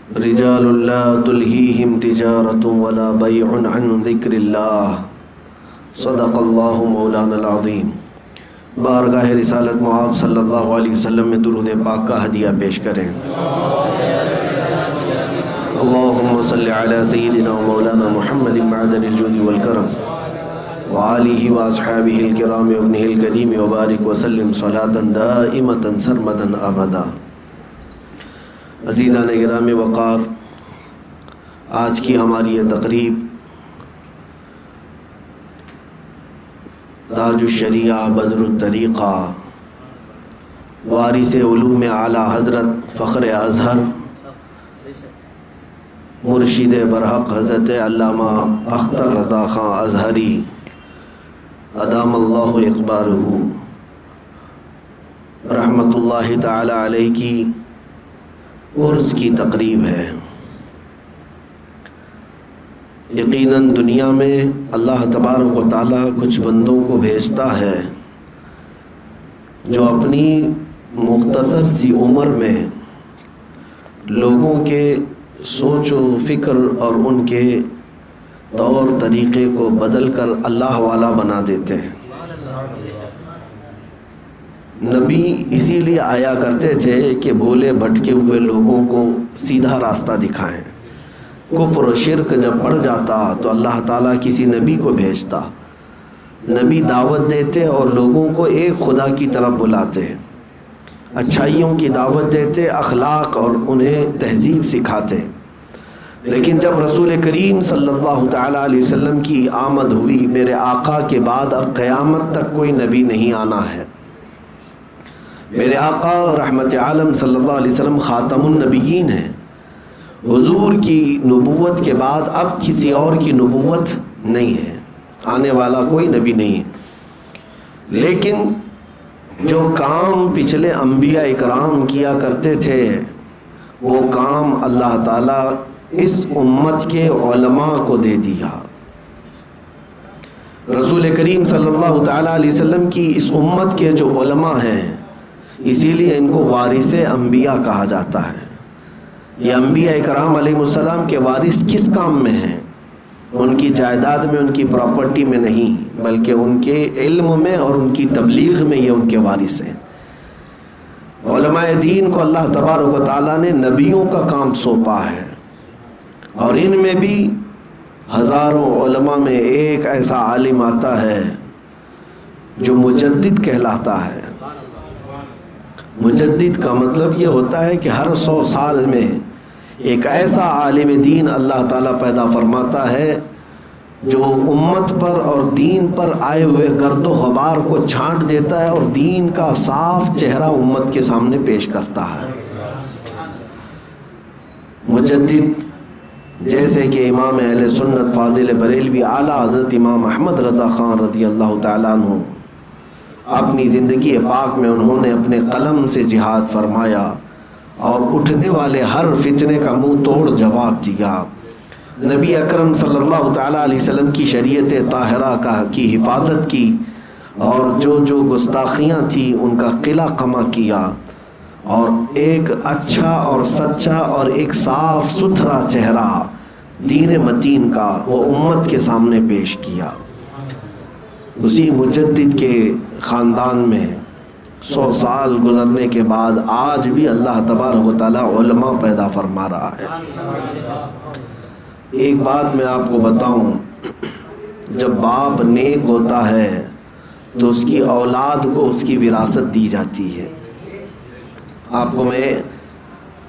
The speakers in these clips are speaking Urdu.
رجال لا تلهيهم تجارة ولا بيع عن ذكر الله صدق اللہ مولانا العظیم۔ بارگاہ رسالت معاب صلی اللہ علیہ وسلم میں درود پاک کا ہدیہ پیش کریں۔ اللہم صلی علی سیدنا مولانا محمد معدن الجود والکرم وآلہ واصحابہ الکرام وابنہ الکریم وبارک وسلم صلاة دائمة سرمدا ابدا۔ عزیزان گرامی وقار، آج کی ہماری یہ تقریب تاج الشریعہ بدر الطریقہ وارث علوم اعلیٰ حضرت فخر ازہر مرشد برحق حضرت علامہ اختر رضا خان ازہری ادام اللہ اقبالہ رحمۃ اللہ تعالی علیہ کی عرس کی تقریب ہے۔ یقیناً دنیا میں اللہ تبارک و تعالیٰ کچھ بندوں کو بھیجتا ہے جو اپنی مختصر سی عمر میں لوگوں کے سوچ و فکر اور ان کے طور طریقے کو بدل کر اللہ والا بنا دیتے ہیں۔ نبی اسی لیے آیا کرتے تھے کہ بھولے بھٹکے ہوئے لوگوں کو سیدھا راستہ دکھائیں۔ کفر و شرک جب بڑھ جاتا تو اللہ تعالیٰ کسی نبی کو بھیجتا، نبی دعوت دیتے اور لوگوں کو ایک خدا کی طرف بلاتے، اچھائیوں کی دعوت دیتے، اخلاق اور انہیں تہذیب سکھاتے۔ لیکن جب رسول کریم صلی اللہ تعالیٰ علیہ وسلم کی آمد ہوئی، میرے آقا کے بعد اب قیامت تک کوئی نبی نہیں آنا ہے، میرے آقا رحمت عالم صلی اللہ علیہ وسلم خاتم النبیین ہیں، حضور کی نبوت کے بعد اب کسی اور کی نبوت نہیں ہے، آنے والا کوئی نبی نہیں ہے۔ لیکن جو کام پچھلے انبیاء اکرام کیا کرتے تھے وہ کام اللہ تعالیٰ اس امت کے علماء کو دے دیا۔ رسول کریم صلی اللہ تعالیٰ علیہ وسلم کی اس امت کے جو علماء ہیں، اسی لیے ان کو وارث انبیاء کہا جاتا ہے۔ یہ انبیاء اکرام علیہ السلام کے وارث کس کام میں ہیں؟ ان کی جائیداد میں، ان کی پراپرٹی میں نہیں، بلکہ ان کے علم میں اور ان کی تبلیغ میں یہ ان کے وارث ہیں۔ علماء دین کو اللہ تبارک و تعالیٰ نے نبیوں کا کام سونپا ہے، اور ان میں بھی ہزاروں علماء میں ایک ایسا عالم آتا ہے جو مجدد کہلاتا ہے۔ مجدد کا مطلب یہ ہوتا ہے کہ ہر 100 سال میں ایک ایسا عالم دین اللہ تعالیٰ پیدا فرماتا ہے جو امت پر اور دین پر آئے ہوئے گرد و غبار کو چھانٹ دیتا ہے اور دین کا صاف چہرہ امت کے سامنے پیش کرتا ہے۔ مجدد جیسے کہ امام اہل سنت فاضل بریلوی اعلیٰ حضرت امام احمد رضا خان رضی اللہ تعالیٰ عنہ، اپنی زندگی پاک میں انہوں نے اپنے قلم سے جہاد فرمایا اور اٹھنے والے ہر فتنے کا منہ توڑ جواب دیا۔ نبی اکرم صلی اللہ تعالیٰ علیہ وسلم کی شریعت طاہرہ کی حفاظت کی اور جو گستاخیاں تھیں ان کا قلع قمع کیا، اور ایک اچھا اور سچا اور ایک صاف ستھرا چہرہ دین متین کا وہ امت کے سامنے پیش کیا۔ اسی مجدد کے خاندان میں 100 سال گزرنے کے بعد آج بھی اللہ تبارک و تعالیٰ علماء پیدا فرما رہا ہے۔ ایک بات میں آپ کو بتاؤں، جب باپ نیک ہوتا ہے تو اس کی اولاد کو اس کی وراثت دی جاتی ہے۔ آپ کو میں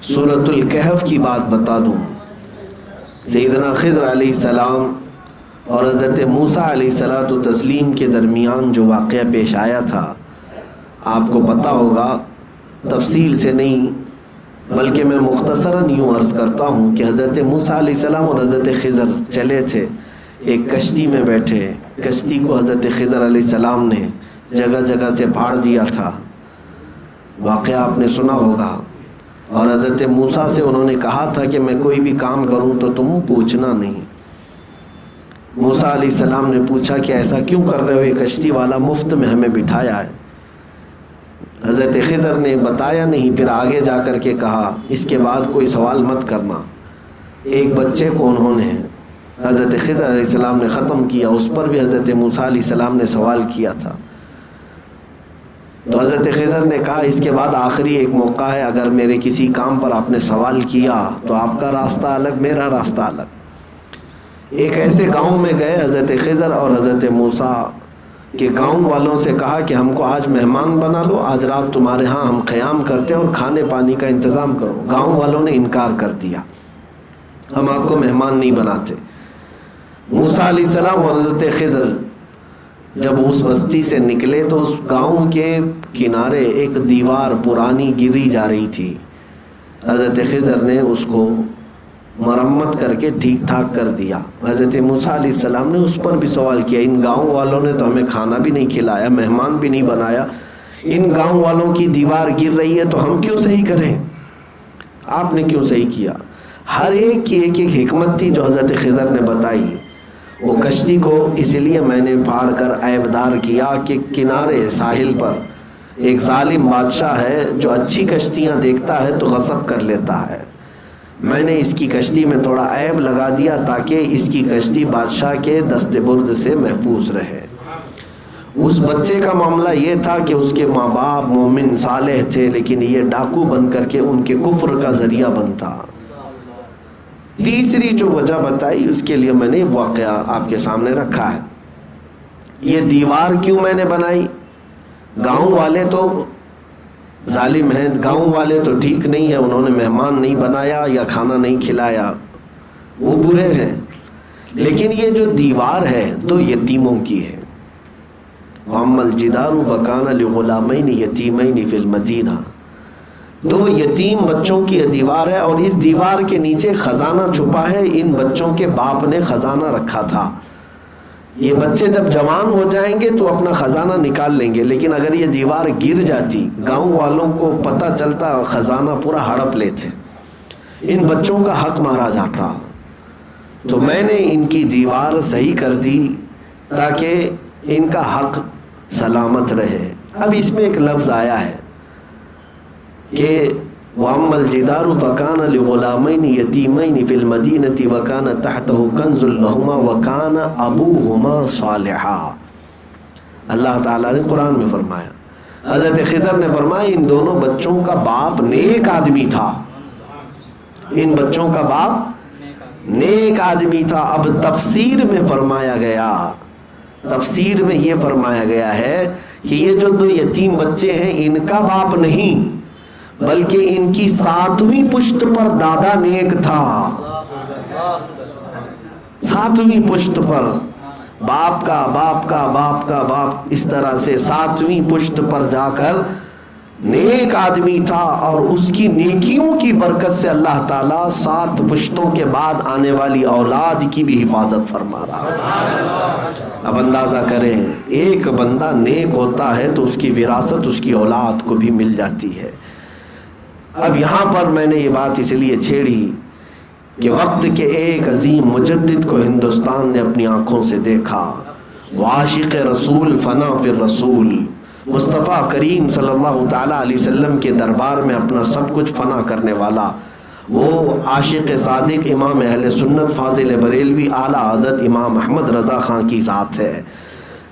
سورۃ الکہف کی بات بتا دوں۔ سیدنا خضر علیہ السلام اور حضرت موسیٰ علیہ السلام کے درمیان جو واقعہ پیش آیا تھا، آپ کو پتہ ہوگا، تفصیل سے نہیں بلکہ میں مختصراً یوں عرض کرتا ہوں کہ حضرت موسیٰ علیہ السلام اور حضرت خضر چلے تھے، ایک کشتی میں بیٹھے، کشتی کو حضرت خضر علیہ السلام نے جگہ جگہ سے پھاڑ دیا تھا، واقعہ آپ نے سنا ہوگا۔ اور حضرت موسیٰ سے انہوں نے کہا تھا کہ میں کوئی بھی کام کروں تو تم پوچھنا نہیں۔ موسیٰ علیہ السلام نے پوچھا کہ ایسا کیوں کر رہے ہو، یہ کشتی والا مفت میں ہمیں بٹھایا ہے۔ حضرت خضر نے بتایا نہیں، پھر آگے جا کر کے کہا اس کے بعد کوئی سوال مت کرنا۔ ایک بچے کو انہوں نے حضرت خضر علیہ السلام نے ختم کیا، اس پر بھی حضرت موسیٰ علیہ السلام نے سوال کیا تھا۔ تو حضرت خضر نے کہا اس کے بعد آخری ایک موقع ہے، اگر میرے کسی کام پر آپ نے سوال کیا تو آپ کا راستہ الگ، میرا راستہ الگ۔ ایک ایسے گاؤں میں گئے حضرت خضر اور حضرت موسیٰ کہ گاؤں والوں سے کہا کہ ہم کو آج مہمان بنا لو، آج رات تمہارے ہاں ہم قیام کرتے اور کھانے پانی کا انتظام کرو۔ گاؤں والوں نے انکار کر دیا، ہم آپ کو مہمان نہیں بناتے۔ موسیٰ علیہ السلام اور حضرت خضر جب اس بستی سے نکلے تو اس گاؤں کے کنارے ایک دیوار پرانی گری جا رہی تھی۔ حضرت خضر نے اس کو مرمت کر کے ٹھیک ٹھاک کر دیا۔ حضرت موسیٰ علیہ السلام نے اس پر بھی سوال کیا، ان گاؤں والوں نے تو ہمیں کھانا بھی نہیں کھلایا، مہمان بھی نہیں بنایا، ان گاؤں والوں کی دیوار گر رہی ہے تو ہم کیوں صحیح کریں، آپ نے کیوں صحیح کیا؟ ہر ایک کی ایک ایک حکمت تھی جو حضرت خضر نے بتائی۔ وہ کشتی کو اس لیے میں نے پھاڑ کر عیبدار کیا کہ کنارے ساحل پر ایک ظالم بادشاہ ہے جو اچھی کشتیاں دیکھتا ہے تو غصب کر لیتا ہے۔ میں نے اس کی کشتی میں تھوڑا عیب لگا دیا تاکہ اس کی کشتی بادشاہ کے دست برد سے محفوظ رہے۔ اس بچے کا معاملہ یہ تھا کہ اس کے ماں باپ مومن صالح تھے، لیکن یہ ڈاکو بن کر کے ان کے کفر کا ذریعہ بنتا۔ تیسری جو وجہ بتائی اس کے لیے میں نے واقعہ آپ کے سامنے رکھا ہے۔ یہ دیوار کیوں میں نے بنائی؟ گاؤں والے تو ظالم ہیں، گاؤں والے تو ٹھیک نہیں ہے، انہوں نے مہمان نہیں بنایا یا کھانا نہیں کھلایا، وہ برے ہیں۔ لیکن یہ جو دیوار ہے تو یتیموں کی ہے۔ وَأَمَّا الْجِدَارُ فَكَانَ لِغُلَامَيْنِ يَتِيمَيْنِ فِي الْمَدِينَةِ، دو یتیم بچوں کی دیوار ہے اور اس دیوار کے نیچے خزانہ چھپا ہے، ان بچوں کے باپ نے خزانہ رکھا تھا۔ یہ بچے جب جوان ہو جائیں گے تو اپنا خزانہ نکال لیں گے، لیکن اگر یہ دیوار گر جاتی گاؤں والوں کو پتہ چلتا خزانہ پورا ہڑپ لیتے، ان بچوں کا حق مارا جاتا۔ تو میں نے ان کی دیوار صحیح کر دی تاکہ ان کا حق سلامت رہے۔ اب اس میں ایک لفظ آیا ہے کہ وَأَمَّا الْجِدَارُ فَكَانَ لِغُلَامَيْنِ يَتِيمَيْنِ فِي الْمَدِينَةِ وَكَانَ تَحْتَهُ كَنْزٌ لَهُمَا وَكَانَ أَبُوهُمَا صَالِحًا۔ اللہ تعالیٰ نے قرآن میں فرمایا، حضرت خضر نے فرمایا ان دونوں بچوں کا باپ نیک آدمی تھا، ان بچوں کا باپ نیک آدمی تھا۔ اب تفسیر میں فرمایا گیا، تفسیر میں یہ فرمایا گیا ہے کہ یہ جو دو یتیم بچے ہیں ان کا باپ نہیں بلکہ ان کی ساتویں پشت پر دادا نیک تھا۔ ساتویں پشت پر باپ کا باپ کا باپ کا باپ، اس طرح سے ساتویں پشت پر جا کر نیک آدمی تھا، اور اس کی نیکیوں کی برکت سے اللہ تعالیٰ 7 پشتوں کے بعد آنے والی اولاد کی بھی حفاظت فرما رہا ہے۔ اب اندازہ کریں، ایک بندہ نیک ہوتا ہے تو اس کی وراثت اس کی اولاد کو بھی مل جاتی ہے۔ اب یہاں پر میں نے یہ بات اس لیے چھیڑی کہ وقت کے ایک عظیم مجدد کو ہندوستان نے اپنی آنکھوں سے دیکھا، وہ عاشق رسول فنا فی الرسول، مصطفیٰ کریم صلی اللہ تعالیٰ علیہ وسلم کے دربار میں اپنا سب کچھ فنا کرنے والا، وہ عاشق صادق امام اہل سنت فاضل بریلوی اعلیٰ حضرت امام احمد رضا خان کی ذات ہے۔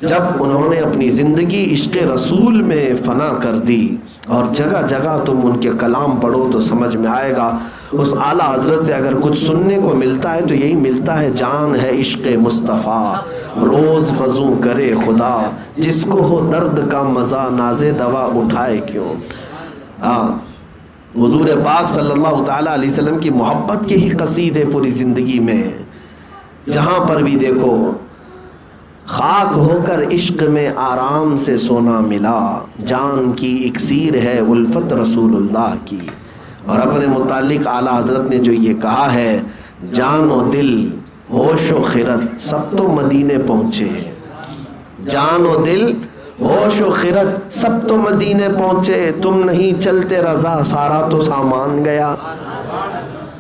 جب انہوں نے اپنی زندگی عشق رسول میں فنا کر دی، اور جگہ جگہ تم ان کے کلام پڑھو تو سمجھ میں آئے گا، اس اعلیٰ حضرت سے اگر کچھ سننے کو ملتا ہے تو یہی ملتا ہے، جان ہے عشق مصطفیٰ روز فضوں کرے خدا، جس کو ہو درد کا مزہ ناز دوا اٹھائے کیوں۔ حضور پاک صلی اللہ تعالیٰ علیہ وسلم کی محبت کے ہی قصیدے پوری زندگی میں، جہاں پر بھی دیکھو خاک ہو کر عشق میں آرام سے سونا ملا، جان کی اکسیر ہے الفت رسول اللہ کی۔ اور اپنے متعلق اعلیٰ حضرت نے جو یہ کہا ہے، جان و دل ہوش و خرد سب تو مدینے پہنچے، جان و دل ہوش و خرد سب تو مدینے پہنچے، تم نہیں چلتے رضا سارا تو سامان گیا،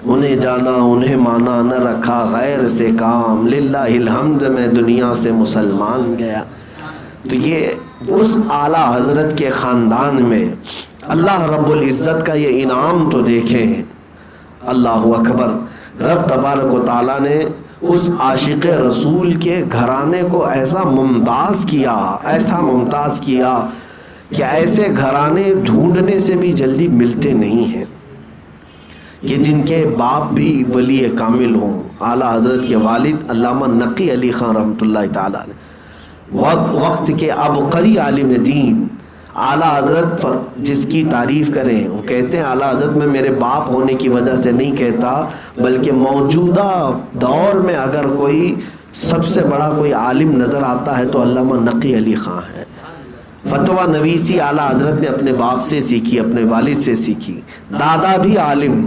انہیں جانا انہیں مانا نہ رکھا غیر سے کام، للہ الحمد میں دنیا سے مسلمان گیا۔ تو یہ اس اعلیٰ حضرت کے خاندان میں اللہ رب العزت کا یہ انعام تو دیکھیں. اللہ اکبر. رب تبارک و تعالیٰ نے اس عاشق رسول کے گھرانے کو ایسا ممتاز کیا کہ ایسے گھرانے ڈھونڈنے سے بھی جلدی ملتے نہیں ہیں کہ جن کے باپ بھی ولی کامل ہوں. اعلیٰ حضرت کے والد علامہ نقی علی خان رحمۃ اللہ تعالیٰ علیہ وقت کے عبقری عالم دین اعلیٰ حضرت جس کی تعریف کریں وہ کہتے ہیں اعلیٰ حضرت میں میرے باپ ہونے کی وجہ سے نہیں کہتا بلکہ موجودہ دور میں اگر کوئی سب سے بڑا کوئی عالم نظر آتا ہے تو علامہ نقی علی خان ہے. فتویٰ نویسی اعلیٰ حضرت نے اپنے باپ سے سیکھی, اپنے والد سے سیکھی. دادا بھی عالم,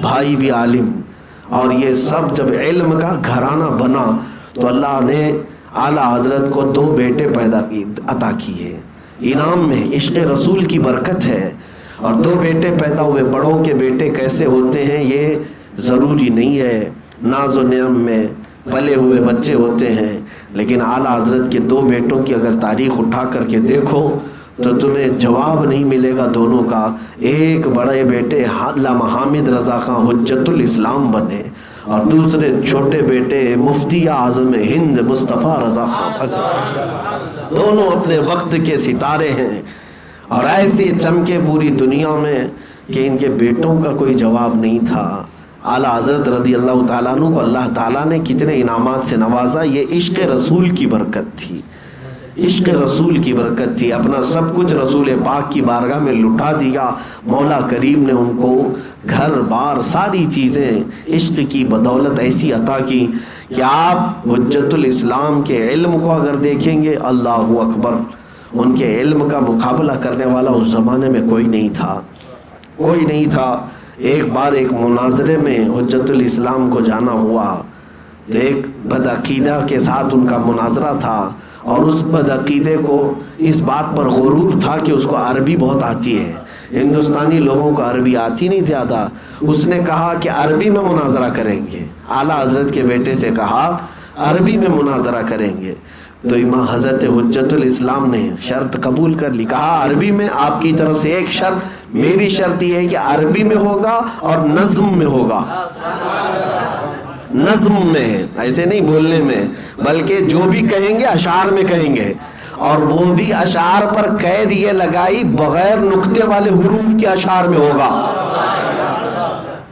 بھائی بھی عالم, اور یہ سب جب علم کا گھرانہ بنا تو اللہ نے اعلیٰ حضرت کو 2 بیٹے عطا کیے. انعام میں عشق رسول کی برکت ہے. اور 2 بیٹے پیدا ہوئے. بڑوں کے بیٹے کیسے ہوتے ہیں یہ ضروری نہیں ہے, ناز و نعم میں پلے ہوئے بچے ہوتے ہیں, لیکن اعلیٰ حضرت کے 2 بیٹوں کی اگر تاریخ اٹھا کر کے دیکھو تو تمہیں جواب نہیں ملے گا دونوں کا. ایک بڑے بیٹے علامہ حامد رضا خان حجت الاسلام بنے اور دوسرے چھوٹے بیٹے مفتی اعظم ہند مصطفیٰ رضا خان. دونوں اپنے وقت کے ستارے ہیں اور ایسے چمکے پوری دنیا میں کہ ان کے بیٹوں کا کوئی جواب نہیں تھا. اعلیٰ حضرت رضی اللہ تعالیٰ عنہ کو اللہ تعالیٰ نے کتنے انعامات سے نوازا. یہ عشق رسول کی برکت تھی, عشق رسول کی برکت تھی. اپنا سب کچھ رسول پاک کی بارگاہ میں لٹا دیا. مولا کریم نے ان کو گھر بار ساری چیزیں عشق کی بدولت ایسی عطا کی کہ آپ حجت الاسلام کے علم کو اگر دیکھیں گے اللہ اکبر, ان کے علم کا مقابلہ کرنے والا اس زمانے میں کوئی نہیں تھا. ایک بار ایک مناظرے میں حجت الاسلام کو جانا ہوا تو ایک بدعقیدہ کے ساتھ ان کا مناظرہ تھا اور اس بدعقیدے کو اس بات پر غرور تھا کہ اس کو عربی بہت آتی ہے. ہندوستانی لوگوں کو عربی آتی نہیں زیادہ. اس نے کہا کہ عربی میں مناظرہ کریں گے. اعلیٰ حضرت کے بیٹے سے کہا عربی میں مناظرہ کریں گے. تو امام حضرت حجت الاسلام نے شرط قبول کر لی. کہا عربی میں آپ کی طرف سے ایک شرط, میری شرط یہ ہے کہ عربی میں ہوگا اور نظم میں ہوگا. نظم میں ہے, ایسے نہیں بولنے میں, بلکہ جو بھی کہیں گے اشعار میں کہیں گے. اور وہ بھی اشعار پر قید یہ لگائی بغیر نقطے والے حروف کے اشعار میں ہوگا.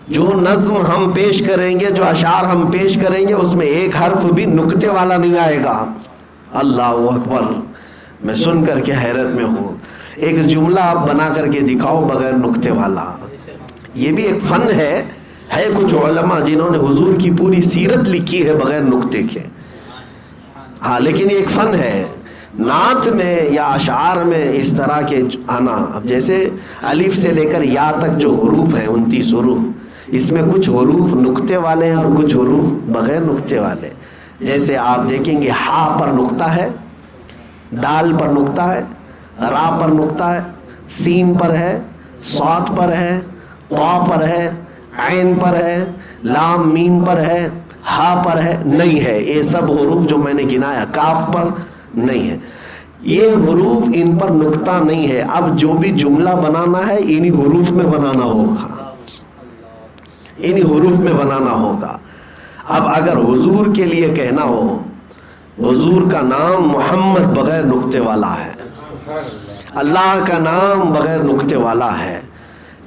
جو نظم ہم پیش کریں گے, جو اشعار ہم پیش کریں گے, اس میں ایک حرف بھی نقطے والا نہیں آئے گا. اللہ اکبر. میں سن کر کے حیرت میں ہوں. ایک جملہ آپ بنا کر کے دکھاؤ بغیر نقطے والا. یہ بھی ایک فن ہے کچھ علماء جنہوں نے حضور کی پوری سیرت لکھی ہے بغیر نقطے کے. ہاں, لیکن یہ ایک فن ہے. نعت میں یا اشعار میں اس طرح کے آنا, اب جیسے الف سے لے کر یا تک جو حروف ہیں 29 حروف, اس میں کچھ حروف نقطے والے ہیں اور کچھ حروف بغیر نقطے والے. جیسے آپ دیکھیں گے ہا پر نقطہ ہے, دال پر نقطہ ہے, را پر نقطہ ہے, سین پر ہے, صاد پر ہے, طا پر ہے, عین پر ہے, لام میم پر ہے, ہا پر ہے, نہیں ہے. یہ سب حروف جو میں نے گنایا کاف پر نہیں ہے. یہ حروف ان پر نقطہ نہیں ہے. اب جو بھی جملہ بنانا ہے انہی حروف میں بنانا ہوگا. اب اگر حضور کے لیے کہنا ہو, حضور کا نام محمد بغیر نقطے والا ہے, اللہ کا نام بغیر نقطے والا ہے,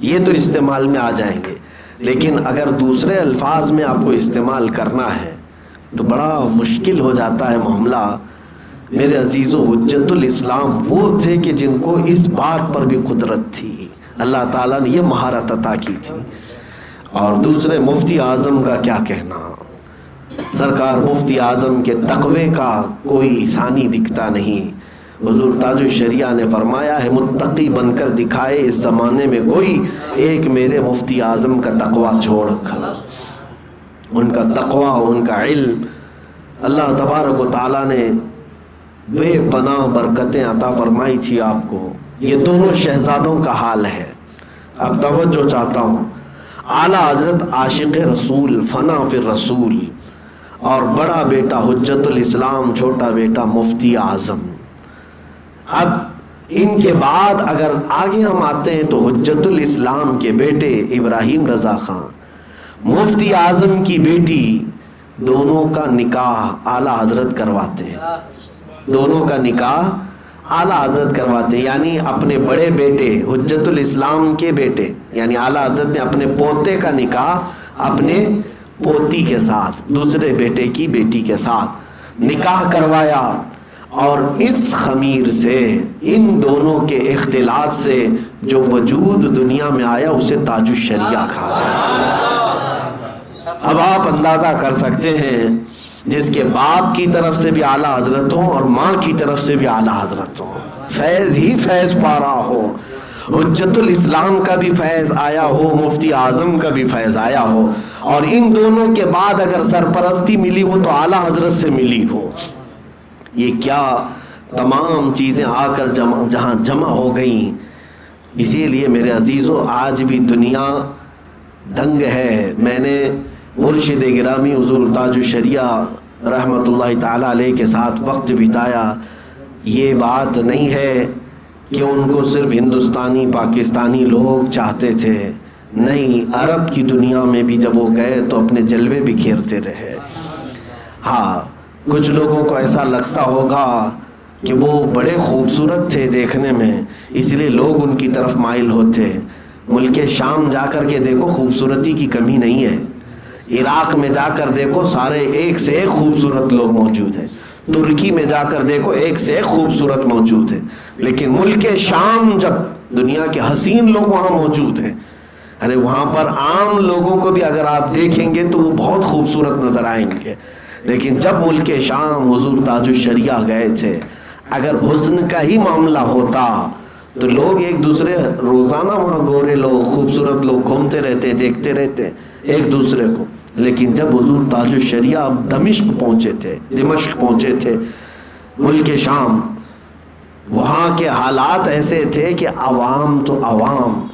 یہ تو استعمال میں آ جائیں گے. لیکن اگر دوسرے الفاظ میں آپ کو استعمال کرنا ہے تو بڑا مشکل ہو جاتا ہے معاملہ. میرے عزیزو, حجت الاسلام وہ تھے کہ جن کو اس بات پر بھی قدرت تھی, اللہ تعالیٰ نے یہ مہارت عطا کی تھی. اور دوسرے مفتی اعظم کا کیا کہنا, سرکار مفتی اعظم کے تقوی کا کوئی ثانی دکھتا نہیں. حضور تاج الشریعہ نے فرمایا ہے متقی بن کر دکھائے اس زمانے میں کوئی, ایک میرے مفتی اعظم کا تقوی چھوڑ کر. ان کا تقوی, ان کا علم, اللہ تبارک و تعالیٰ نے بے پناہ برکتیں عطا فرمائی تھی آپ کو. یہ دونوں شہزادوں کا حال ہے. اب توجہ چاہتا ہوں, اعلیٰ حضرت عاشق رسول, فنا فی الرسول, اور بڑا بیٹا حجت الاسلام, چھوٹا بیٹا مفتی اعظم. اب ان کے بعد اگر آگے ہم آتے ہیں تو حجت الاسلام کے بیٹے ابراہیم رضا خان، مفتی اعظم کی بیٹی، دونوں کا نکاح اعلیٰ حضرت کرواتے ہیں، دونوں کا نکاح اعلیٰ حضرت کرواتے ہیں، یعنی اپنے بڑے بیٹے حجت الاسلام کے بیٹے یعنی اعلیٰ حضرت نے اپنے پوتے کا نکاح اپنے پوتی کے ساتھ، دوسرے بیٹے کی بیٹی کے ساتھ نکاح کروایا، اور اس خمیر سے، ان دونوں کے اختلاط سے جو وجود دنیا میں آیا اسے تاج الشریعہ کہا ہے۔ اب آپ اندازہ کر سکتے ہیں جس کے باپ کی طرف سے بھی اعلیٰ حضرت ہوں اور ماں کی طرف سے بھی اعلیٰ حضرت ہوں، فیض ہی فیض پا رہا ہو، حجت الاسلام کا بھی فیض آیا ہو، مفتی اعظم کا بھی فیض آیا ہو، اور ان دونوں کے بعد اگر سرپرستی ملی ہو تو اعلیٰ حضرت سے ملی ہو، یہ کیا تمام چیزیں آ کر جہاں جمع ہو گئیں۔ اسی لیے میرے عزیزو آج بھی دنیا دنگ ہے۔ میں نے مرشد گرامی حضور تاج الشریعہ رحمۃ اللہ تعالیٰ علیہ کے ساتھ وقت بتایا، یہ بات نہیں ہے کہ ان کو صرف ہندوستانی پاکستانی لوگ چاہتے تھے، نہیں، عرب کی دنیا میں بھی جب وہ گئے تو اپنے جلوے بکھیرتے رہے۔ ہاں، کچھ لوگوں کو ایسا لگتا ہوگا کہ وہ بڑے خوبصورت تھے دیکھنے میں، اس لیے لوگ ان کی طرف مائل ہوتے۔ ملک شام جا کر کے دیکھو، خوبصورتی کی کمی نہیں ہے، عراق میں جا کر دیکھو، سارے ایک سے ایک خوبصورت لوگ موجود ہیں، ترکی میں جا کر دیکھو، ایک سے ایک خوبصورت موجود ہے، لیکن ملک شام جب دنیا کے حسین لوگ وہاں موجود ہیں، ارے وہاں پر عام لوگوں کو بھی اگر آپ دیکھیں گے تو وہ بہت خوبصورت نظر آئیں گے، لیکن جب ملک شام حضور تاج الشریعہ گئے تھے، اگر حسن کا ہی معاملہ ہوتا تو لوگ ایک دوسرے، روزانہ وہاں گورے لوگ، خوبصورت لوگ گھومتے رہتے، دیکھتے رہتے ایک دوسرے کو، لیکن جب حضور تاج الشریعہ دمشق پہنچے تھے ملک شام، وہاں کے حالات ایسے تھے کہ عوام تو عوام،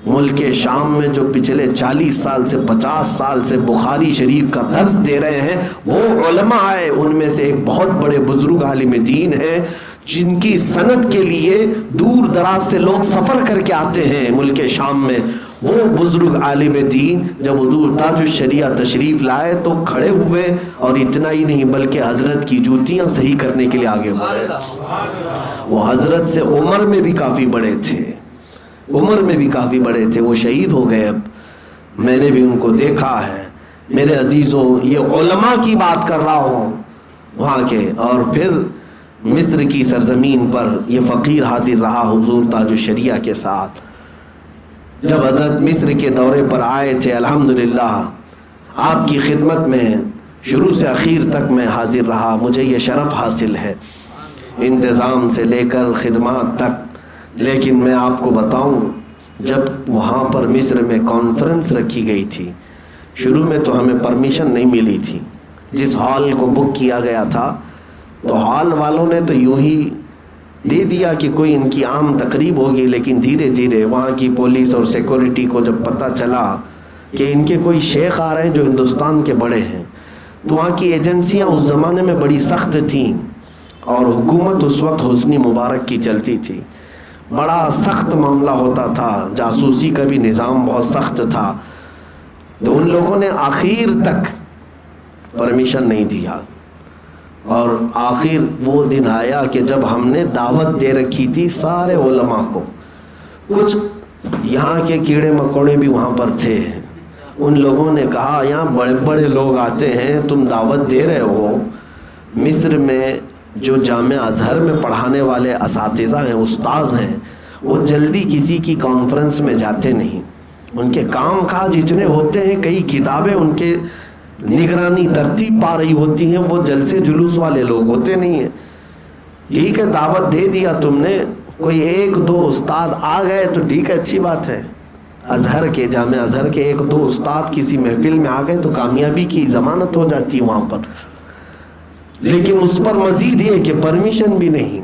ملک شام میں جو پچھلے 40 سال سے 50 سال سے بخاری شریف کا درس دے رہے ہیں وہ علماء ہیں، ان میں سے ایک بہت بڑے بزرگ عالم دین ہیں جن کی سند کے لیے دور دراز سے لوگ سفر کر کے آتے ہیں ملک شام میں۔ وہ بزرگ عالم دین جب حضور تاج الشریعہ تشریف لائے تو کھڑے ہوئے، اور اتنا ہی نہیں بلکہ حضرت کی جوتیاں صحیح کرنے کے لیے آگے بڑھے۔ وہ حضرت سے عمر میں بھی کافی بڑے تھے، وہ شہید ہو گئے، اب میں نے بھی ان کو دیکھا ہے۔ میرے عزیزوں، یہ علماء کی بات کر رہا ہوں وہاں کے، اور پھر مصر کی سرزمین پر یہ فقیر حاضر رہا حضور تاج الشریعہ کے ساتھ۔ جب حضرت مصر کے دورے پر آئے تھے، الحمدللہ آپ کی خدمت میں شروع سے اخیر تک میں حاضر رہا، مجھے یہ شرف حاصل ہے، انتظام سے لے کر خدمات تک۔ لیکن میں آپ کو بتاؤں، جب وہاں پر مصر میں کانفرنس رکھی گئی تھی، شروع میں تو ہمیں پرمیشن نہیں ملی تھی، جس ہال کو بک کیا گیا تھا تو ہال والوں نے تو یوں ہی دے دیا کہ کوئی ان کی عام تقریب ہوگی، لیکن دھیرے دھیرے وہاں کی پولیس اور سیکورٹی کو جب پتہ چلا کہ ان کے کوئی شیخ آ رہے ہیں جو ہندوستان کے بڑے ہیں، تو وہاں کی ایجنسیاں اس زمانے میں بڑی سخت تھیں، اور حکومت اس وقت حسنی مبارک کی چلتی تھی، بڑا سخت معاملہ ہوتا تھا، جاسوسی کا بھی نظام بہت سخت تھا، تو ان لوگوں نے آخر تک پرمیشن نہیں دیا، اور آخر وہ دن آیا کہ جب ہم نے دعوت دے رکھی تھی سارے علماء کو، کچھ یہاں کے کیڑے مکوڑے بھی وہاں پر تھے، ان لوگوں نے کہا یہاں بڑے بڑے لوگ آتے ہیں، تم دعوت دے رہے ہو، مصر میں جو جامعہ ازہر میں پڑھانے والے اساتذہ ہیں، استاذ ہیں، وہ جلدی کسی کی کانفرنس میں جاتے نہیں، ان کے کام کاج اتنے ہوتے ہیں، کئی کتابیں ان کے نگرانی ترتیب پا رہی ہوتی ہیں، وہ جلسے جلوس والے لوگ ہوتے نہیں ہیں۔ ٹھیک ہے، دعوت دے دیا تم نے، کوئی ایک دو استاد آ گئے تو ٹھیک ہے، اچھی بات ہے، ازہر کے، جامعہ ازہر کے ایک دو استاد کسی محفل میں آ گئے تو کامیابی کی ضمانت ہو جاتی ہے وہاں پر، لیکن اس پر مزید یہ کہ پرمیشن بھی نہیں،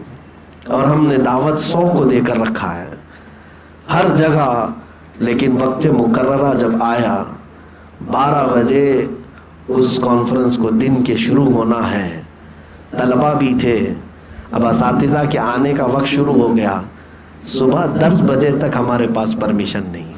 اور ہم نے دعوت 100 کو دے کر رکھا ہے ہر جگہ، لیکن وقت مقررہ جب آیا 12 بجے اس کانفرنس کو دن کے شروع ہونا ہے، طلبہ بھی تھے، اب اساتذہ کے آنے کا وقت شروع ہو گیا، صبح 10 بجے تک ہمارے پاس پرمیشن نہیں۔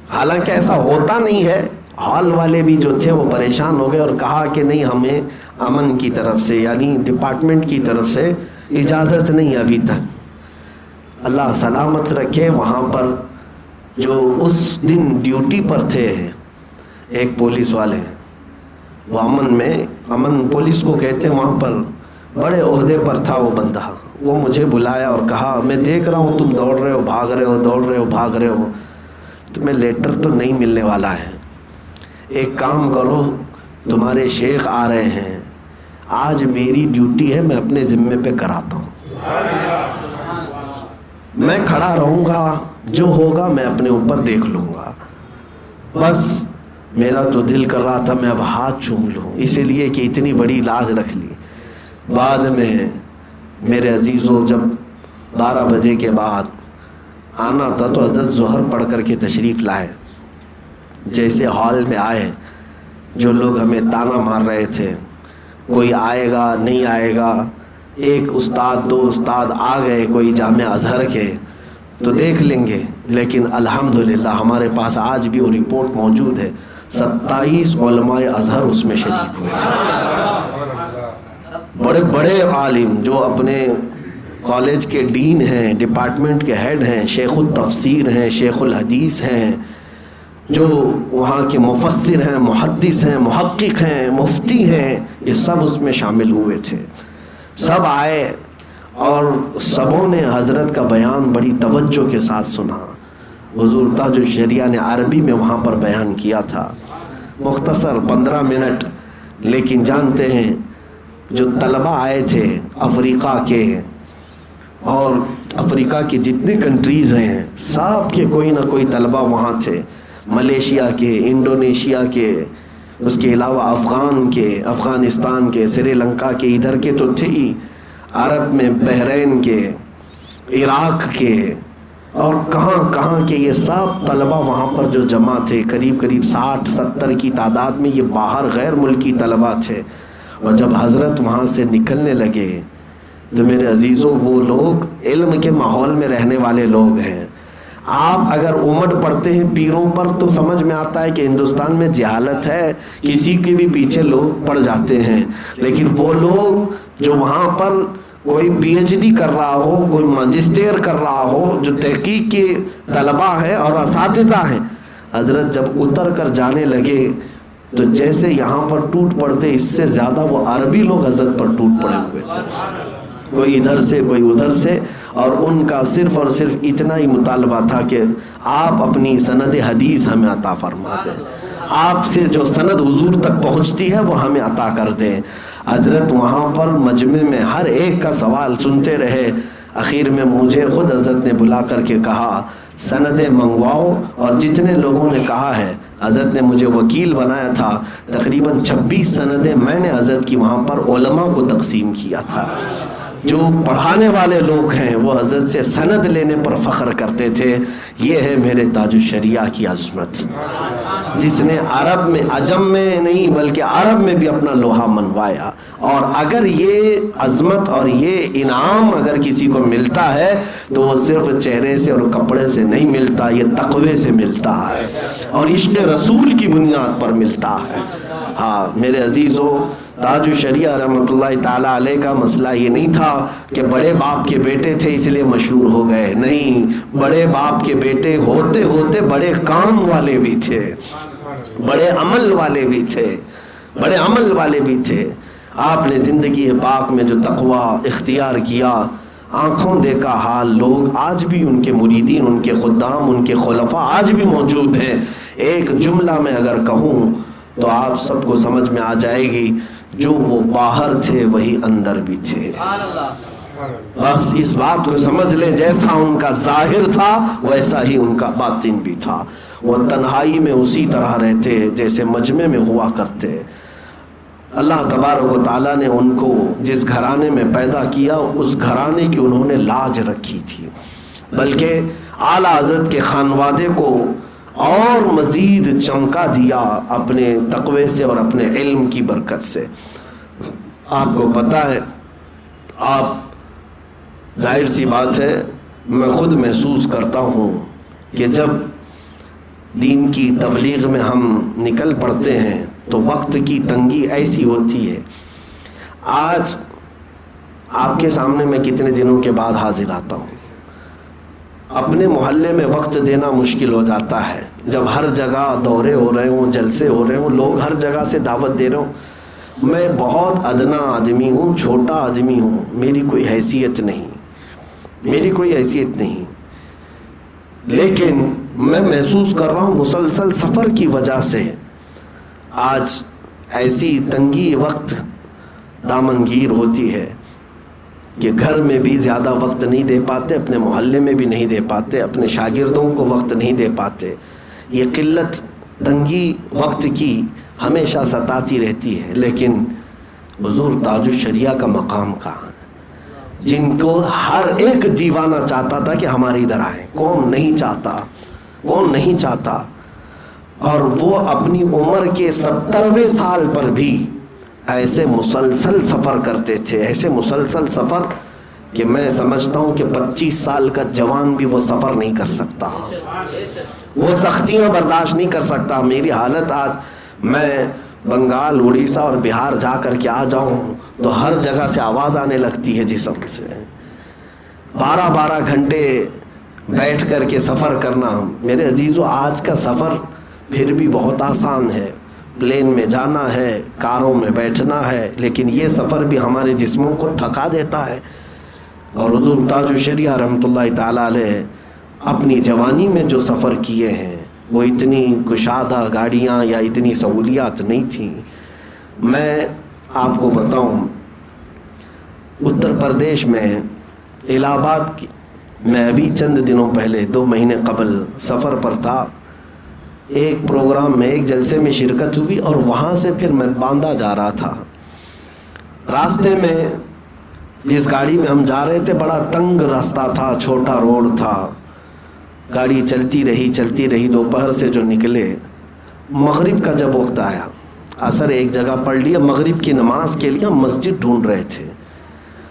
حالانکہ ایسا ہوتا نہیں ہے، ہال والے بھی جو تھے وہ پریشان ہو گئے اور کہا کہ نہیں، ہمیں امن کی طرف سے یعنی ڈپارٹمنٹ کی طرف سے اجازت نہیں ابھی تک۔ اللہ سلامت رکھے، وہاں پر جو اس دن ڈیوٹی پر تھے ایک پولیس والے، وہ امن پولیس کو کہتے ہیں، وہاں پر بڑے عہدے پر تھا وہ بندہ، وہ مجھے بلایا اور کہا میں دیکھ رہا ہوں تم دوڑ رہے ہو، بھاگ رہے ہو، دوڑ رہے ہو، بھاگ رہے ہو، تمہیں لیٹر تو نہیں ملنے والا ہے، ایک کام کرو، تمہارے شیخ آ رہے ہیں، آج میری ڈیوٹی ہے، میں اپنے ذمے پہ کراتا ہوں، میں کھڑا رہوں گا، جو ہوگا میں اپنے اوپر دیکھ لوں گا۔ بس میرا تو دل کر رہا تھا میں اب ہاتھ چوم لوں، اسی لیے کہ اتنی بڑی لاج رکھ لی۔ بعد میں میرے عزیزوں جب 12 بجے کے بعد آنا تھا تو حضرت ظہر پڑھ کر کے تشریف لائے۔ جیسے ہال میں آئے، جو لوگ ہمیں تانا مار رہے تھے کوئی آئے گا نہیں آئے گا، ایک استاد 2 استاد آ گئے کوئی جامعہ ازہر کے تو دیکھ لیں گے، لیکن الحمدللہ ہمارے پاس آج بھی وہ رپورٹ موجود ہے، 27 علماء ازہر اس میں شریک ہوئے تھے، بڑے بڑے عالم جو اپنے کالج کے ڈین ہیں، ڈپارٹمنٹ کے ہیڈ ہیں، شیخ التفسیر ہیں، شیخ الحدیث ہیں، جو وہاں کے مفسر ہیں، محدث ہیں، محقق ہیں، مفتی ہیں، یہ سب اس میں شامل ہوئے تھے۔ سب آئے اور سبوں نے حضرت کا بیان بڑی توجہ کے ساتھ سنا۔ حضور تاج الشریعہ نے عربی میں وہاں پر بیان کیا تھا، مختصر 15 منٹ، لیکن جانتے ہیں جو طلبہ آئے تھے افریقہ کے، اور افریقہ کی جتنے کنٹریز ہیں سب کے کوئی نہ کوئی طلبہ وہاں تھے، ملیشیا کے، انڈونیشیا کے، اس کے علاوہ افغان کے، افغانستان کے، سری لنکا کے، ادھر کے تو تھے ہی، عرب میں بحرین کے، عراق کے، اور کہاں کہاں کے، یہ سب طلبہ وہاں پر جو جمع تھے، قریب 60-70 کی تعداد میں، یہ باہر غیر ملکی طلبہ تھے۔ اور جب حضرت وہاں سے نکلنے لگے تو میرے عزیزوں وہ لوگ علم کے ماحول میں رہنے والے لوگ ہیں۔ آپ اگر امٹ پڑھتے ہیں پیروں پر تو سمجھ میں آتا ہے کہ ہندوستان میں جہالت ہے، کسی کے بھی پیچھے لوگ پڑ جاتے ہیں، لیکن وہ لوگ جو وہاں پر کوئی پی ایچ ڈی کر رہا ہو، کوئی ماجسٹر کر رہا ہو، جو تحقیق کے طلبہ ہیں اور اساتذہ ہیں، حضرت جب اتر کر جانے لگے تو جیسے یہاں پر ٹوٹ پڑتے، اس سے زیادہ وہ عربی لوگ حضرت پر ٹوٹ پڑے ہوئے تھے، کوئی ادھر سے کوئی ادھر سے، اور ان کا صرف اور صرف اتنا ہی مطالبہ تھا کہ آپ اپنی سند حدیث ہمیں عطا فرما دیں، آپ سے جو سند حضور تک پہنچتی ہے وہ ہمیں عطا کر دیں۔ حضرت وہاں پر مجمع میں ہر ایک کا سوال سنتے رہے، اخیر میں مجھے خود حضرت نے بلا کر کے کہا سندیں منگواؤ، اور جتنے لوگوں نے کہا ہے، حضرت نے مجھے وکیل بنایا تھا، تقریباً 26 سندیں میں نے حضرت کی وہاں پر علماء کو تقسیم کیا تھا۔ جو پڑھانے والے لوگ ہیں وہ حضرت سے سند لینے پر فخر کرتے تھے۔ یہ ہے میرے تاج الشریعہ کی عظمت، جس نے عرب میں، عجم میں نہیں بلکہ عرب میں بھی اپنا لوہا منوایا۔ اور اگر یہ عظمت اور یہ انعام اگر کسی کو ملتا ہے تو وہ صرف چہرے سے اور کپڑے سے نہیں ملتا، یہ تقوی سے ملتا ہے اور عشق رسول کی بنیاد پر ملتا ہے۔ ہاں میرے عزیزو، تاج الشریعہ رحمۃ اللہ تعالیٰ علیہ کا مسئلہ یہ نہیں تھا کہ بڑے باپ کے بیٹے تھے اس لیے مشہور ہو گئے، نہیں، بڑے باپ کے بیٹے ہوتے ہوتے بڑے کام والے بھی تھے، بڑے عمل والے بھی تھے، بڑے عمل والے بھی تھے۔ آپ نے زندگی پاک میں جو تقویٰ اختیار کیا، آنکھوں دیکھا حال، لوگ آج بھی ان کے مریدین، ان کے خدام، ان کے خلفاء آج بھی موجود ہیں۔ ایک جملہ میں اگر کہوں تو آپ سب کو سمجھ میں آ جائے گی، جو وہ باہر تھے وہی اندر بھی تھے۔ بس اس بات کو سمجھ لیں، جیسا ان کا ظاہر تھا ویسا ہی ان کا باطن بھی تھا۔ وہ تنہائی میں اسی طرح رہتے جیسے مجمع میں ہوا کرتے۔ اللہ تبارک و تعالیٰ نے ان کو جس گھرانے میں پیدا کیا، اس گھرانے کی انہوں نے لاج رکھی تھی، بلکہ اعلیٰ حضرت کے خانوادے کو اور مزید چمکا دیا اپنے تقوی سے اور اپنے علم کی برکت سے۔ آپ کو پتہ ہے آپ ظاہر سی بات ہے میں خود محسوس کرتا ہوں کہ جب دین کی تبلیغ میں ہم نکل پڑتے ہیں تو وقت کی تنگی ایسی ہوتی ہے. آج آپ کے سامنے میں کتنے دنوں کے بعد حاضر آتا ہوں. اپنے محلے میں وقت دینا مشکل ہو جاتا ہے جب ہر جگہ دورے ہو رہے ہوں, جلسے ہو رہے ہوں, لوگ ہر جگہ سے دعوت دے رہے ہوں. میں بہت ادنا آدمی ہوں, چھوٹا آدمی ہوں, میری کوئی حیثیت نہیں, لیکن میں محسوس کر رہا ہوں مسلسل سفر کی وجہ سے آج ایسی تنگی وقت دامنگیر ہوتی ہے کہ گھر میں بھی زیادہ وقت نہیں دے پاتے, اپنے محلے میں بھی نہیں دے پاتے, اپنے شاگردوں کو وقت نہیں دے پاتے. یہ قلت تنگی وقت کی ہمیشہ ستاتی رہتی ہے. لیکن حضور تاج الشریعہ کا مقام کہاں, جن کو ہر ایک دیوانہ چاہتا تھا کہ ہمارے ادھر آئیں. کون نہیں چاہتا, اور وہ اپنی عمر کے 70ویں سال پر بھی ایسے مسلسل سفر کرتے تھے, ایسے مسلسل سفر کہ میں سمجھتا ہوں کہ 25 سال کا جوان بھی وہ سفر نہیں کر سکتا, وہ سختیاں برداشت نہیں کر سکتا. میری حالت آج, میں بنگال, اڑیسہ اور بہار جا کر کے آ جاؤں تو ہر جگہ سے آواز آنے لگتی ہے جسم سے. 12 گھنٹے بیٹھ کر کے سفر کرنا. میرے عزیزو, آج کا سفر پھر بھی بہت آسان ہے, پلین میں جانا ہے, کاروں میں بیٹھنا ہے, لیکن یہ سفر بھی ہمارے جسموں کو تھکا دیتا ہے. اور حضور تاج الشریعہ رحمۃ اللہ تعالیٰ علیہ اپنی جوانی میں جو سفر کیے ہیں وہ اتنی کشادہ گاڑیاں یا اتنی سہولیات نہیں تھیں. میں آپ کو بتاؤں, اتر پردیش میں الہ آباد میں ابھی چند دنوں پہلے 2 مہینے قبل سفر پر تھا. ایک پروگرام میں, ایک جلسے میں شرکت ہوئی اور وہاں سے پھر میں باندہ جا رہا تھا. راستے میں جس گاڑی میں ہم جا رہے تھے بڑا تنگ راستہ تھا, چھوٹا روڈ تھا. گاڑی چلتی رہی. دوپہر سے جو نکلے, مغرب کا جب وقت آیا, عصر ایک جگہ پڑھ لیا, مغرب کی نماز کے لیے ہم مسجد ڈھونڈ رہے تھے.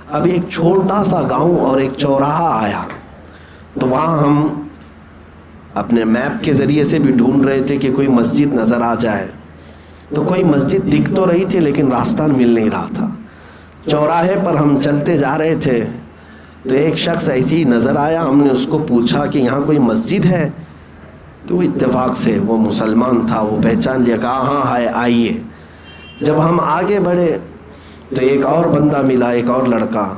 اب ایک چھوٹا سا گاؤں اور ایک چوراہا آیا, تو وہاں ہم اپنے میپ کے ذریعے سے بھی ڈھونڈ رہے تھے کہ کوئی مسجد نظر آ جائے. تو کوئی مسجد دکھ تو رہی تھی لیکن راستہ مل نہیں رہا تھا. چوراہے پر ہم چلتے جا رہے تھے تو ایک شخص ایسی ہی نظر آیا. ہم نے اس کو پوچھا کہ یہاں کوئی مسجد ہے, تو وہ اتفاق سے وہ مسلمان تھا, وہ پہچان لیا, کہا ہاں ہے, آئیے. جب ہم آگے بڑھے تو ایک اور بندہ ملا, ایک اور لڑکا.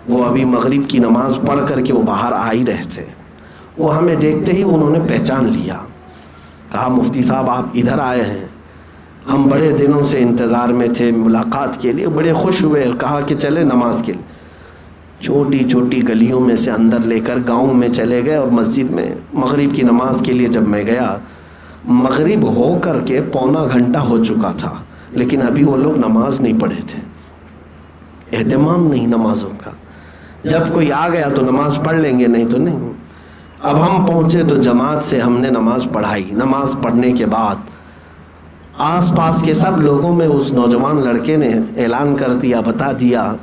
وہ ابھی مغرب کی نماز پڑھ کر کے وہ باہر آ ہی رہے تھے. وہ ہمیں دیکھتے ہی انہوں نے پہچان لیا, کہا مفتی صاحب آپ ادھر آئے ہیں, ہم بڑے دنوں سے انتظار میں تھے ملاقات کے لیے. بڑے خوش ہوئے اور کہا کہ چلے نماز کے لیے. چھوٹی گلیوں میں سے اندر لے کر گاؤں میں چلے گئے, اور مسجد میں مغرب کی نماز کے لیے جب میں گیا, مغرب ہو کر کے 1.25 گھنٹہ ہو چکا تھا, لیکن ابھی وہ لوگ نماز نہیں پڑھے تھے. اہتمام نہیں نمازوں کا. جب کوئی آ گیا تو نماز پڑھ لیں گے, نہیں تو نہیں. اب ہم پہنچے تو جماعت سے ہم نے نماز پڑھائی. نماز پڑھنے کے بعد آس پاس کے سب لوگوں میں اس نوجوان لڑکے نے اعلان کر دیا, بتا دیا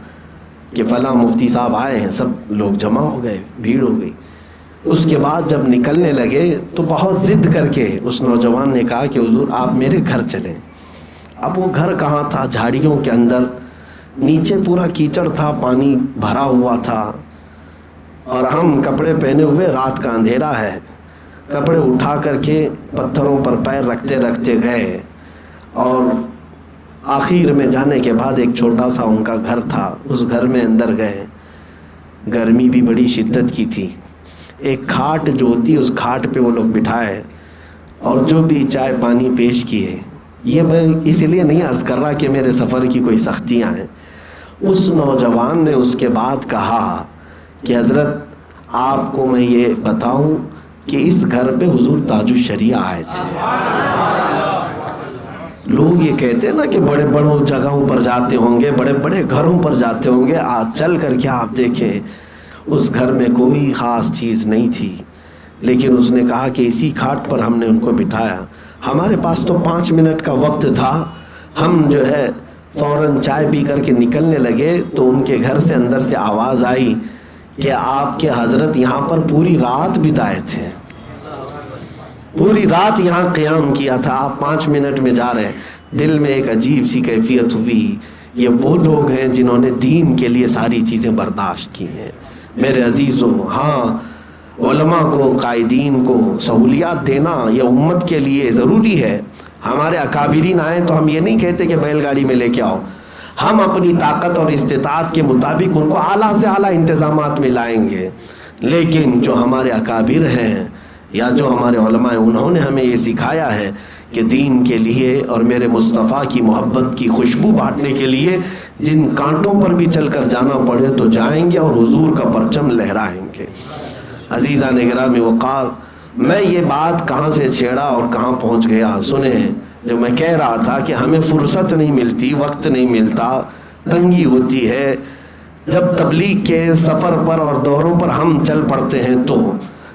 کہ فلاں مفتی صاحب آئے ہیں. سب لوگ جمع ہو گئے, بھیڑ ہو گئی. اس کے بعد جب نکلنے لگے تو بہت ضد کر کے اس نوجوان نے کہا کہ حضور آپ میرے گھر چلیں. اب وہ گھر کہاں تھا, جھاڑیوں کے اندر, نیچے پورا کیچڑ تھا, پانی بھرا ہوا تھا, اور ہم کپڑے پہنے ہوئے, رات کا اندھیرا ہے. کپڑے اٹھا کر کے پتھروں پر پیر رکھتے رکھتے گئے, اور آخر میں جانے کے بعد ایک چھوٹا سا ان کا گھر تھا, اس گھر میں اندر گئے. گرمی بھی بڑی شدت کی تھی. ایک کھاٹ جو ہوتی ہے اس کھاٹ پہ وہ لوگ بٹھائے, اور جو بھی چائے پانی پیش کیے. یہ میں اس لیے نہیں عرض کر رہا کہ میرے سفر کی کوئی سختیاں ہیں. اس نوجوان نے اس کے بعد کہا کہ حضرت آپ کو میں یہ بتاؤں کہ اس گھر پہ حضور تاج الشریعہ آئے تھے. لوگ یہ کہتے ہیں نا کہ بڑے بڑوں جگہوں پر جاتے ہوں گے, بڑے بڑے گھروں پر جاتے ہوں گے. آج چل کر کے آپ دیکھیں اس گھر میں کوئی خاص چیز نہیں تھی, لیکن اس نے کہا کہ اسی کھاٹ پر ہم نے ان کو بٹھایا. ہمارے پاس تو 5 منٹ کا وقت تھا, ہم جو ہے فوراً چائے پی کر کے نکلنے لگے تو ان کے گھر سے اندر سے آواز آئی کہ آپ کے حضرت یہاں پر پوری رات بتائے تھے، پوری رات یہاں قیام کیا تھا، آپ 5 منٹ میں جا رہے ہیں۔ دل میں ایک عجیب سی کیفیت ہوئی، یہ وہ لوگ ہیں جنہوں نے دین کے لیے ساری چیزیں برداشت کی ہیں۔ میرے عزیزوں، ہاں علماء کو، قائدین کو سہولیات دینا یہ امت کے لیے ضروری ہے۔ ہمارے اکابرین آئیں تو ہم یہ نہیں کہتے کہ بیل گاڑی میں لے کے آؤ، ہم اپنی طاقت اور استطاعت کے مطابق ان کو اعلیٰ سے اعلیٰ انتظامات میں لائیں گے، لیکن جو ہمارے اکابر ہیں یا جو ہمارے علماء ہیں انہوں نے ہمیں یہ سکھایا ہے کہ دین کے لیے اور میرے مصطفیٰ کی محبت کی خوشبو بانٹنے کے لیے جن کانٹوں پر بھی چل کر جانا پڑے تو جائیں گے اور حضور کا پرچم لہرائیں گے۔ عزیزان گرامی وقار، میں یہ بات کہاں سے چھیڑا اور کہاں پہنچ گیا سنیں، جب میں کہہ رہا تھا کہ ہمیں فرصت نہیں ملتی، وقت نہیں ملتا، تنگی ہوتی ہے جب تبلیغ کے سفر پر اور دوروں پر ہم چل پڑتے ہیں تو،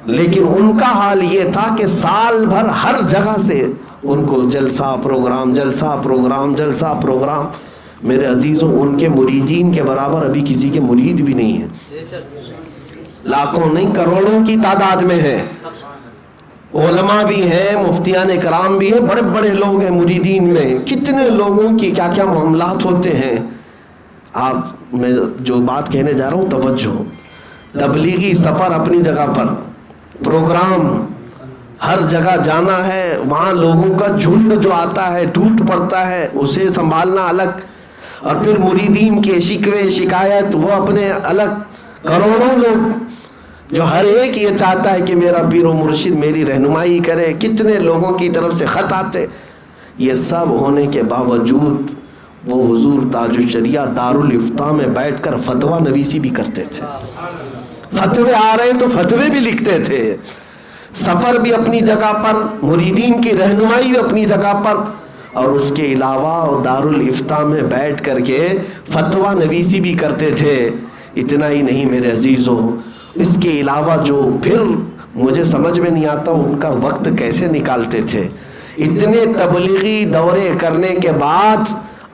لیکن ان کا حال یہ تھا کہ سال بھر ہر جگہ سے ان کو جلسہ پروگرام، جلسہ پروگرام، جلسہ پروگرام۔ میرے عزیزوں، ان کے مریدین کے برابر ابھی کسی کے مرید بھی نہیں ہیں، لاکھوں نہیں کروڑوں کی تعداد میں ہے۔ علماء بھی ہیں، مفتیان کرام بھی ہیں، بڑے بڑے لوگ ہیں مریدین میں، کتنے لوگوں کی کیا کیا معاملات ہوتے ہیں۔ آپ میں جو بات کہنے جا رہا ہوں توجہ، تبلیغی سفر اپنی جگہ پر، پروگرام ہر جگہ جانا ہے، وہاں لوگوں کا جھنڈ جو آتا ہے ٹوٹ پڑتا ہے، اسے سنبھالنا الگ، اور پھر مریدین کے شکوے شکایت وہ اپنے الگ، کروڑوں لوگ جو ہر ایک یہ چاہتا ہے کہ میرا پیر و مرشد میری رہنمائی کرے، کتنے لوگوں کی طرف سے خط آتے۔ یہ سب ہونے کے باوجود وہ حضور تاج الشریعہ دارالافتاء میں بیٹھ کر فتویٰ نویسی بھی کرتے تھے، فتوے آ رہے تو فتوے بھی لکھتے تھے، سفر بھی اپنی جگہ پر، مریدین کی رہنمائی بھی اپنی جگہ پر، اور اس کے علاوہ دارالافتاء میں بیٹھ کر کے فتویٰ نویسی بھی کرتے تھے۔ اتنا ہی نہیں میرے عزیزوں، اس کے علاوہ جو پھر مجھے سمجھ میں نہیں آتا ان کا وقت کیسے نکالتے تھے۔ اتنے تبلیغی دورے کرنے کے بعد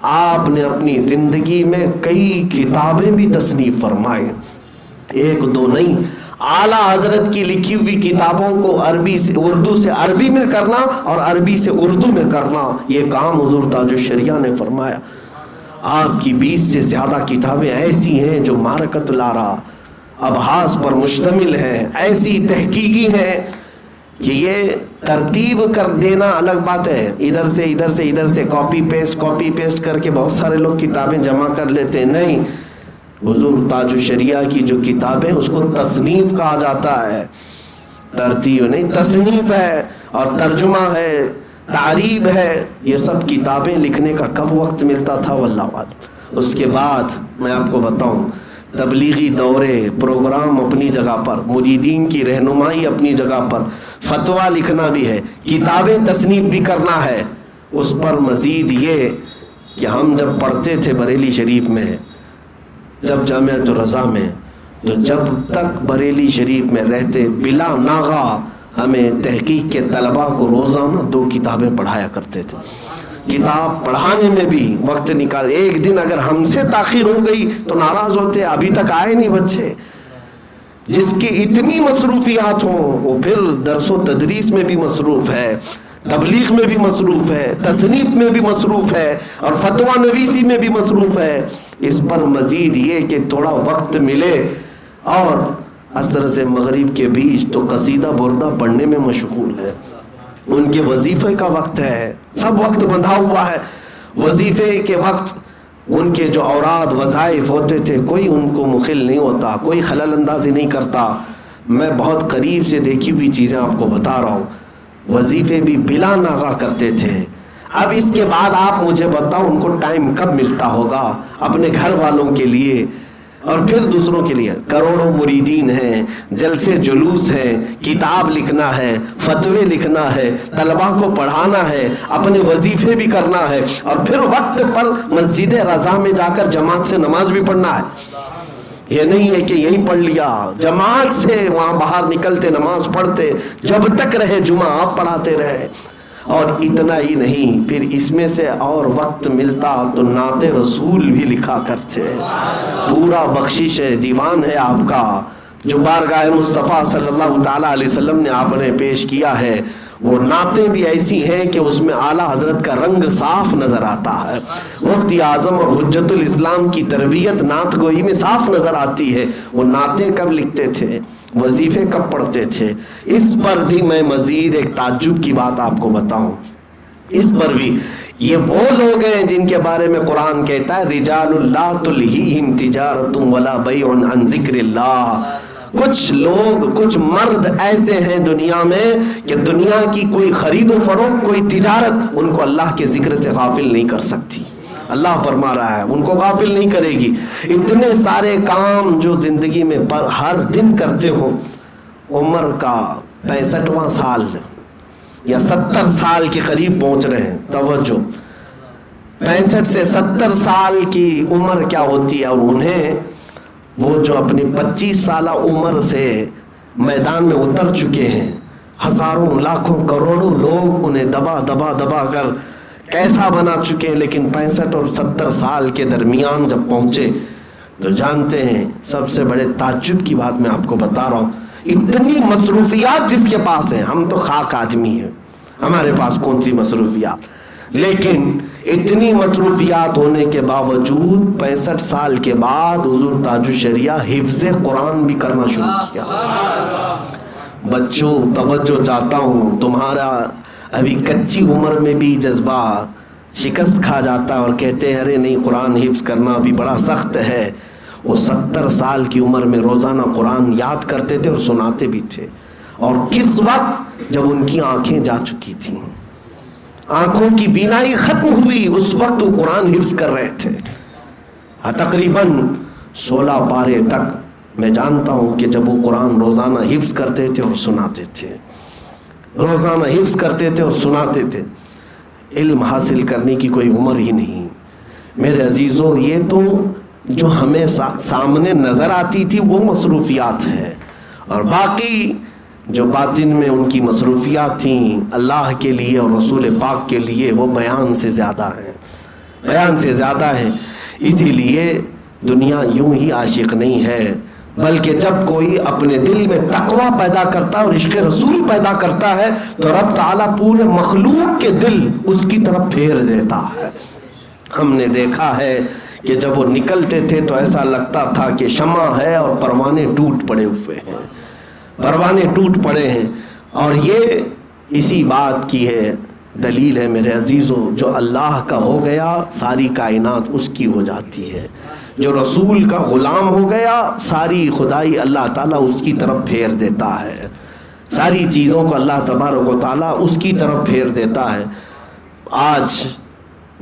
آپ نے اپنی زندگی میں کئی کتابیں بھی تصنیف فرمائے، ایک دو نہیں، اعلیٰ حضرت کی لکھی ہوئی کتابوں کو عربی سے اردو سے عربی میں کرنا اور عربی سے اردو میں کرنا، یہ کام حضور تاج الشریعہ نے فرمایا۔ آپ کی 20 سے زیادہ کتابیں ایسی ہیں جو معرکۃ الآراء، ابحاث پر مشتمل ہے، ایسی تحقیقی ہے کہ یہ ترتیب کر دینا الگ بات ہے، ادھر سے کاپی پیسٹ کر کے بہت سارے لوگ کتابیں جمع کر لیتے ہیں، نہیں، حضور تاج الشریعہ کی جو کتابیں اس کو تصنیف کہا جاتا ہے، ترتیب نہیں، تصنیف ہے، اور ترجمہ ہے، تعریب ہے، یہ سب کتابیں لکھنے کا کب وقت ملتا تھا واللہ اعلم۔ اس کے بعد میں آپ کو بتاؤں، تبلیغی دورے، پروگرام اپنی جگہ پر، مریدین کی رہنمائی اپنی جگہ پر، فتویٰ لکھنا بھی ہے، کتابیں تصنیف بھی کرنا ہے، اس پر مزید یہ کہ ہم جب پڑھتے تھے بریلی شریف میں، جب جامعۃ الرضا میں، تو جب تک بریلی شریف میں رہتے بلا ناغہ ہمیں تحقیق کے طلباء کو روزانہ 2 کتابیں پڑھایا کرتے تھے۔ کتاب پڑھانے میں بھی وقت نکال، ایک دن اگر ہم سے تاخیر ہو گئی تو ناراض ہوتے، ابھی تک آئے نہیں بچے۔ جس کی اتنی مصروفیات ہوں وہ پھر درس و تدریس میں بھی مصروف ہے، تبلیغ میں بھی مصروف ہے، تصنیف میں بھی مصروف ہے، اور فتویٰ نویسی میں بھی مصروف ہے۔ اس پر مزید یہ کہ تھوڑا وقت ملے اور عصر سے مغرب کے بیچ تو قصیدہ بردہ پڑھنے میں مشغول ہے، ان کے وظیفے کا وقت ہے، سب وقت بندھا ہوا ہے، وظیفے کے وقت ان کے جو اوراد وظائف ہوتے تھے کوئی ان کو مخل نہیں ہوتا، کوئی خلل اندازی نہیں کرتا۔ میں بہت قریب سے دیکھی ہوئی چیزیں آپ کو بتا رہا ہوں، وظیفے بھی بلا ناغہ کرتے تھے۔ اب اس کے بعد آپ مجھے بتاؤ ان کو ٹائم کب ملتا ہوگا اپنے گھر والوں کے لیے اور پھر دوسروں کے لیے؟ کروڑوں مریدین ہیں، جلسے جلوس ہیں، کتاب لکھنا ہے، فتوے لکھنا ہے، طلباء کو پڑھانا ہے، اپنے وظیفے بھی کرنا ہے، اور پھر وقت پر مسجد رضا میں جا کر جماعت سے نماز بھی پڑھنا ہے۔ یہ نہیں ہے کہ یہیں پڑھ لیا، جماعت سے وہاں باہر نکلتے نماز پڑھتے، جب تک رہے جمعہ آپ پڑھاتے رہے۔ اور اتنا ہی نہیں، پھر اس میں سے اور وقت ملتا تو نعت رسول بھی لکھا کرتے. پورا بخشش ہے، دیوان ہے آپ کا جو بارگاہ مصطفیٰ صلی اللہ تعالیٰ علیہ وسلم نے آپ نے پیش کیا ہے. وہ نعتیں بھی ایسی ہیں کہ اس میں اعلیٰ حضرت کا رنگ صاف نظر آتا ہے. مفتی اعظم اور حجت الاسلام کی تربیت نعت گوئی میں صاف نظر آتی ہے. وہ نعتیں کب لکھتے تھے، وظیفے کب پڑھتے تھے. اس پر بھی میں مزید ایک تعجب کی بات آپ کو بتاؤں. اس پر بھی یہ وہ لوگ ہیں جن کے بارے میں قرآن کہتا ہے رجال لا تلہیہم تجارت ولا بیع عن ذکر اللہ. کچھ لوگ، کچھ مرد ایسے ہیں دنیا میں کہ دنیا کی کوئی خرید و فروخت، کوئی تجارت ان کو اللہ کے ذکر سے غافل نہیں کر سکتی. اللہ فرما رہا ہے ان کو غافل نہیں کرے گی. اتنے سارے کام جو زندگی میں ہر دن کرتے ہو، عمر کا 65واں سال یا 70 سال کے قریب پہنچ رہے ہیں. توجہ، 65 سے 70 سال کی عمر کیا ہوتی ہے، اور انہیں وہ جو اپنی 25 سالہ عمر سے میدان میں اتر چکے ہیں، ہزاروں لاکھوں کروڑوں لوگ انہیں دبا دبا دبا کر کیسا بنا چکے ہیں، لیکن 65 اور 70 سال کے درمیان جب پہنچے تو جانتے ہیں سب سے بڑے تعجب کی بات میں آپ کو بتا رہا ہوں، اتنی مصروفیات جس کے پاس ہیں. ہم تو خاک آدمی ہیں، ہمارے پاس کون سی مصروفیات، لیکن اتنی مصروفیات ہونے کے باوجود 65 سال کے بعد حضور تاج الشریعہ حفظ قرآن بھی کرنا شروع کیا. بچوں توجہ چاہتا ہوں، تمہارا ابھی کچی عمر میں بھی جذبہ شکست کھا جاتا ہے اور کہتے ہیں ارے نہیں قرآن حفظ کرنا بھی بڑا سخت ہے. وہ 70 سال کی عمر میں روزانہ قرآن یاد کرتے تھے اور سناتے بھی تھے. اور کس وقت؟ جب ان کی آنکھیں جا چکی تھیں، آنکھوں کی بینائی ختم ہوئی، اس وقت وہ قرآن حفظ کر رہے تھے. تقریباً 16 پارے تک میں جانتا ہوں کہ جب وہ قرآن روزانہ حفظ کرتے تھے اور سناتے تھے، روزانہ حفظ کرتے تھے اور سناتے تھے. علم حاصل کرنے کی کوئی عمر ہی نہیں. میرے عزیزوں، یہ تو جو ہمیں سامنے نظر آتی تھی وہ مصروفیات ہے، اور باقی جو باطن میں ان کی مصروفیات تھیں اللہ کے لیے اور رسول پاک کے لیے، وہ بیان سے زیادہ ہیں، بیان سے زیادہ ہیں. اسی لیے دنیا یوں ہی عاشق نہیں ہے، بلکہ جب کوئی اپنے دل میں تقوی پیدا کرتا ہے اور عشق رسول پیدا کرتا ہے تو رب تعالیٰ پورے مخلوق کے دل اس کی طرف پھیر دیتا ہے. ہم نے دیکھا ہے کہ جب وہ نکلتے تھے تو ایسا لگتا تھا کہ شمع ہے اور پروانے ٹوٹ پڑے ہوئے ہیں، پروانے ٹوٹ پڑے ہیں. اور یہ اسی بات کی ہے دلیل ہے میرے عزیزوں، جو اللہ کا ہو گیا ساری کائنات اس کی ہو جاتی ہے. جو رسول کا غلام ہو گیا ساری خدائی اللہ تعالیٰ اس کی طرف پھیر دیتا ہے. ساری چیزوں کو اللہ تبارک و تعالیٰ اس کی طرف پھیر دیتا ہے. آج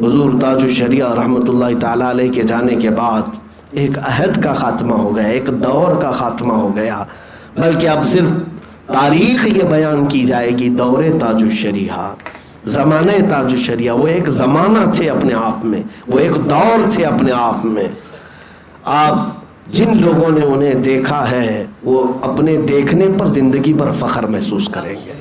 حضور تاج الشریعہ رحمۃ اللہ تعالیٰ علیہ کے جانے کے بعد ایک عہد کا خاتمہ ہو گیا، ایک دور کا خاتمہ ہو گیا، بلکہ اب صرف تاریخ یہ بیان کی جائے گی. دور تاج الشریعہ، زمانہ تاج الشریعہ، وہ ایک زمانہ تھے اپنے آپ میں، وہ ایک دور تھے اپنے آپ میں. آپ جن لوگوں نے انہیں دیکھا ہے وہ اپنے دیکھنے پر زندگی پر فخر محسوس کریں گے.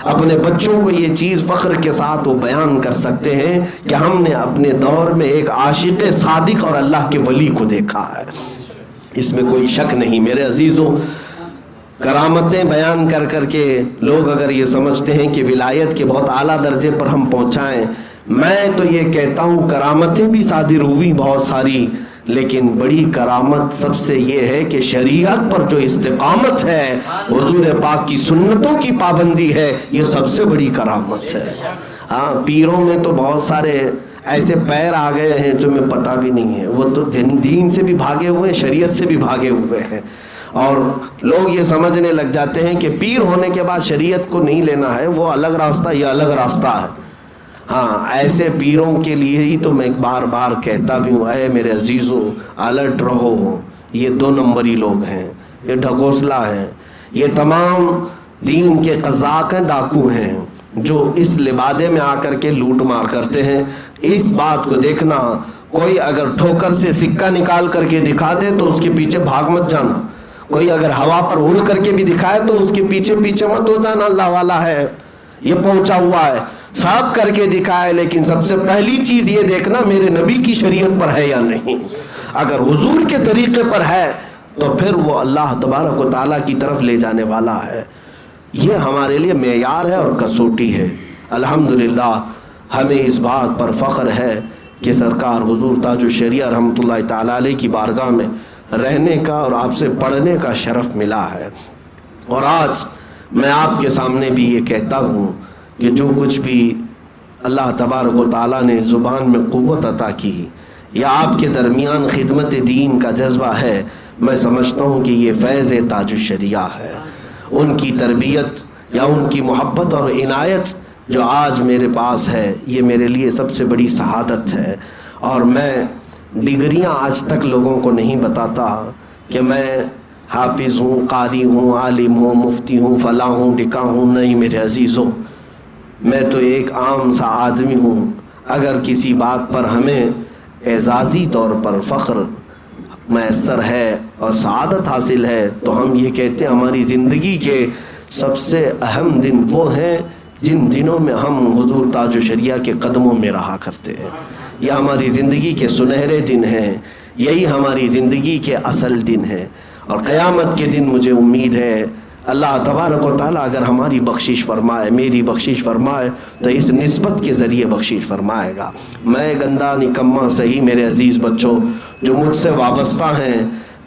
اپنے بچوں کو یہ چیز فخر کے ساتھ وہ بیان کر سکتے ہیں کہ ہم نے اپنے دور میں ایک عاشق صادق اور اللہ کے ولی کو دیکھا ہے. اس میں کوئی شک نہیں. میرے عزیزوں، کرامتیں بیان کر کر کے لوگ اگر یہ سمجھتے ہیں کہ ولایت کے بہت اعلیٰ درجے پر ہم پہنچائیں، میں تو یہ کہتا ہوں کرامتیں بھی صادر ہوئی بہت ساری، لیکن بڑی کرامت سب سے یہ ہے کہ شریعت پر جو استقامت ہے، حضور پاک کی سنتوں کی پابندی ہے، یہ سب سے بڑی کرامت ہے. ہاں، پیروں میں تو بہت سارے ایسے پیر آ گئے ہیں جو میں پتہ بھی نہیں ہے، وہ تو دین سے بھی بھاگے ہوئے ہیں، شریعت سے بھی بھاگے ہوئے ہیں، اور لوگ یہ سمجھنے لگ جاتے ہیں کہ پیر ہونے کے بعد شریعت کو نہیں لینا ہے، وہ الگ راستہ، یہ الگ راستہ ہے. ہاں، ایسے پیروں کے لیے ہی تو میں بار بار کہتا بھی ہوں، اے میرے عزیزو الرٹ رہو. یہ 2 نمبری لوگ ہیں، یہ ڈھکوسلا ہیں، یہ تمام دین کے قزاق ہیں، ڈاکو ہیں، جو اس لبادے میں آ کر کے لوٹ مار کرتے ہیں. اس بات کو دیکھنا، کوئی اگر ٹھوکر سے سکہ نکال کر کے دکھا دے تو اس کے پیچھے بھاگ مت جانا. کوئی اگر ہوا پر اڑ کر کے بھی دکھائے تو اس کے پیچھے پیچھے مت ہو جانا، اللہ والا ہے، یہ پہنچا ہوا ہے. سب کر کے دکھائے، لیکن سب سے پہلی چیز یہ دیکھنا میرے نبی کی شریعت پر ہے یا نہیں۔ اگر حضور کے طریقے پر ہے تو پھر وہ اللہ تبارک و تعالیٰ کی طرف لے جانے والا ہے۔ یہ ہمارے لیے معیار ہے اور کسوٹی ہے۔ الحمدللہ ہمیں اس بات پر فخر ہے کہ سرکار حضور تاج الشریعہ رحمۃ اللہ تعالیٰ علیہ کی بارگاہ میں رہنے کا اور آپ سے پڑھنے کا شرف ملا ہے۔ اور آج میں آپ کے سامنے بھی یہ کہتا ہوں کہ جو کچھ بھی اللہ تبارک و تعالیٰ نے زبان میں قوت عطا کی یا آپ کے درمیان خدمت دین کا جذبہ ہے، میں سمجھتا ہوں کہ یہ فیض تاج الشریعہ ہے۔ ان کی تربیت یا ان کی محبت اور عنایت جو آج میرے پاس ہے، یہ میرے لیے سب سے بڑی سعادت ہے۔ اور میں ڈگریاں آج تک لوگوں کو نہیں بتاتا کہ میں حافظ ہوں، قاری ہوں، عالم ہوں، مفتی ہوں، فلاں ہوں، ڈکا ہوں، نہیں میرے عزیزوں، میں تو ایک عام سا آدمی ہوں۔ اگر کسی بات پر ہمیں اعزازی طور پر فخر میسر ہے اور سعادت حاصل ہے تو ہم یہ کہتے ہیں ہماری زندگی کے سب سے اہم دن وہ ہیں جن دنوں میں ہم حضور تاج الشریعہ کے قدموں میں رہا کرتے ہیں۔ یہ ہماری زندگی کے سنہرے دن ہیں، یہی ہماری زندگی کے اصل دن ہیں۔ اور قیامت کے دن مجھے امید ہے اللہ تبارک و تعالیٰ اگر ہماری بخشش فرمائے، میری بخشش فرمائے، تو اس نسبت کے ذریعے بخشش فرمائے گا۔ میں گندا نکما صحیح میرے عزیز بچوں جو مجھ سے وابستہ ہیں،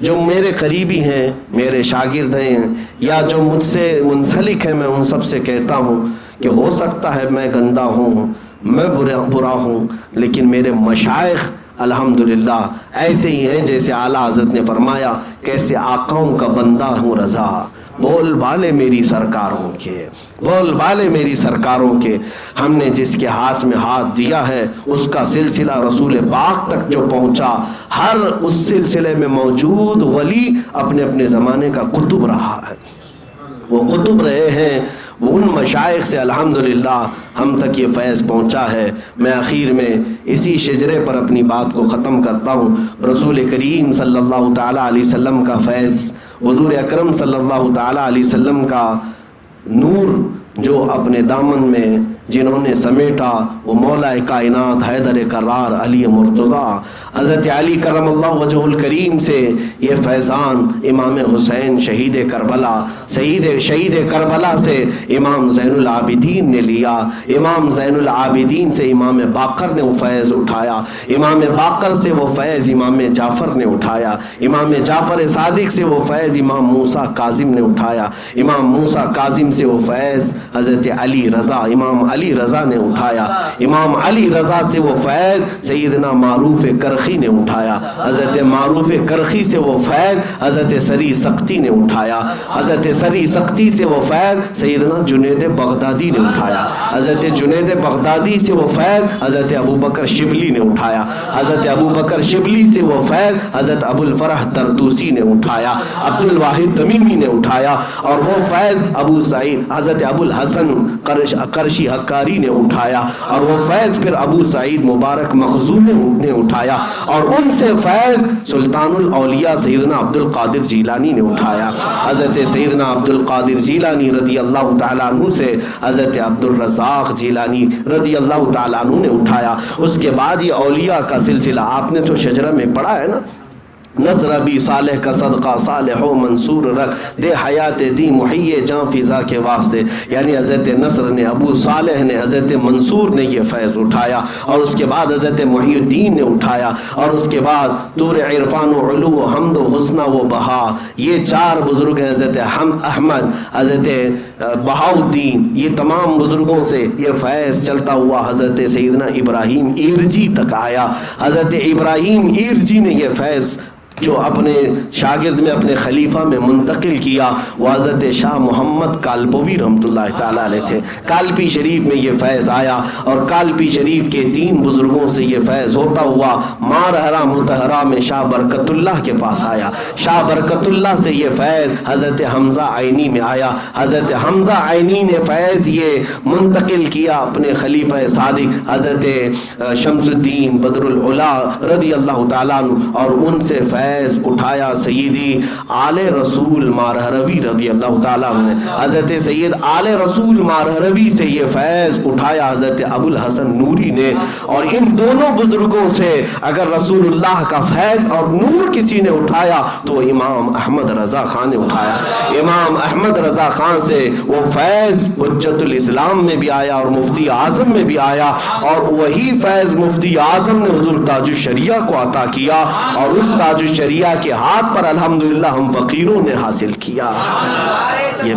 جو میرے قریبی ہیں، میرے شاگرد ہیں یا جو مجھ سے منسلک ہیں، میں ان سب سے کہتا ہوں کہ ہو سکتا ہے میں گندا ہوں، میں برا ہوں، لیکن میرے مشائخ الحمدللہ ایسے ہی ہیں جیسے اعلیٰ حضرت نے فرمایا، کیسے آقاؤں کا بندہ ہوں رضا، بول بالے میری سرکاروں کے، بول بالے میری سرکاروں کے۔ ہم نے جس کے ہاتھ میں ہاتھ دیا ہے اس کا سلسلہ رسول پاک تک جو پہنچا، ہر اس سلسلے میں موجود ولی اپنے اپنے زمانے کا قطب رہا ہے، وہ قطب رہے ہیں، وہ ان مشائخ سے الحمدللہ ہم تک یہ فیض پہنچا ہے۔ میں آخر میں اسی شجرے پر اپنی بات کو ختم کرتا ہوں۔ رسول کریم صلی اللہ تعالیٰ علیہ وسلم کا فیض، حضور اکرم صلی اللہ تعالیٰ علیہ وسلم کا نور جو اپنے دامن میں جنہوں نے سمیٹا، وہ مولا کائنات حیدر کرار علی مرتضیٰ حضرت علی کرم اللہ وجہ الکریم سے یہ فیضان امام حسین شہید کربلا، شہید کربلا سے امام زین العابدین نے لیا، امام زین العابدین سے امام باقر نے وہ فیض اٹھایا، امام باقر سے وہ فیض امام جعفر نے اٹھایا، امام جعفر صادق سے وہ فیض امام موسیٰ کاظم نے اٹھایا، امام موسیٰ کاظم سے وہ فیض حضرت علی رضا امام علی رضا نے اٹھایا، امام علی رضا سے وہ فیض سیدنا معروف کرخی نے اٹھایا، حضرت معروف کرخی سے وہ فیض حضرت سری سختی نے اٹھایا، حضرت سری سختی سے وہ فیض سیدنا جنید بغدادی نے اٹھایا، حضرت جنید بغدادی سے وہ فیض حضرت ابو بکر شبلی نے اٹھایا، حضرت ابو بکر شبلی سے وہ فیض حضرت ابو الفرح طرطوسی نے اٹھایا، عبد الواحد تمیمی نے اٹھایا، اور وہ فیض ابو سعید حضرت ابو الحسن قرشی حکاری نے اٹھایا، اور وہ فیض پھر ابو سعید مبارک مخزومی نے اٹھایا، اور ان سے فیض سلطان الاولیاء سیدنا عبد القادر جیلانی نے اٹھایا، حضرت سیدنا عبد القادر جیلانی رضی اللہ تعالیٰ عنہ سے حضرت عبد الرزاق جیلانی رضی اللہ تعالیٰ عنہ نے اٹھایا۔ اس کے بعد یہ اولیاء کا سلسلہ آپ نے تو شجرہ میں پڑھا ہے نا، نصر ابی صالح کا صدقہ صالح و منصور رکھ دے حیات دی محیے جان فضا کے واسطے، یعنی حضرت نصر نے، ابو صالح نے، حضرت منصور نے یہ فیض اٹھایا، اور اس کے بعد حضرت محی الدین نے اٹھایا، اور اس کے بعد طور عرفان و علو و حمد و حسنہ و بہا، یہ چار بزرگ ہیں، حضرت احمد، حضرت بہاء الدین، یہ تمام بزرگوں سے یہ فیض چلتا ہوا حضرت سیدنا ابراہیم ایرجی تک آیا۔ حضرت ابراہیم ایرجی نے یہ فیض جو اپنے شاگرد میں اپنے خلیفہ میں منتقل کیا، وہ حضرت شاہ محمد کالپوی رحمۃ اللہ تعالیٰ علیہ تھے۔ کالپی شریف میں یہ فیض آیا، اور کالپی شریف کے 3 بزرگوں سے یہ فیض ہوتا ہوا مارہرا متحرہ میں شاہ برکت اللہ کے پاس آیا، شاہ برکت اللہ سے یہ فیض حضرت حمزہ عینی میں آیا، حضرت حمزہ عینی نے فیض یہ منتقل کیا اپنے خلیفہ صادق حضرت شمس الدین بدر العلا رضی اللہ تعالیٰ عنہ، اور ان سے فیض فیض اٹھایا سیدی آل رسول مارہروی رضی اللہ تعالیٰ عنہ نے. حضرت سید آل رسول مارہروی سے یہ فیض اٹھایا حضرت ابو الحسن نوری نے. اور ان دونوں بزرگوں سے اگر رسول اللہ کا فیض اور نور کسی نے اٹھایا تو امام احمد رضا خان نے اٹھایا. امام احمد رضا خان سے وہ فیض حجت الاسلام میں بھی آیا اور مفتی اعظم میں بھی آیا, اور وہی فیض مفتی اعظم نے حضور تاج الشریعہ کو عطا کیا, اور اس تاج الشریعہ کے ہاتھ پر الحمدللہ ہم فقیروں نے حاصل کیا. یہ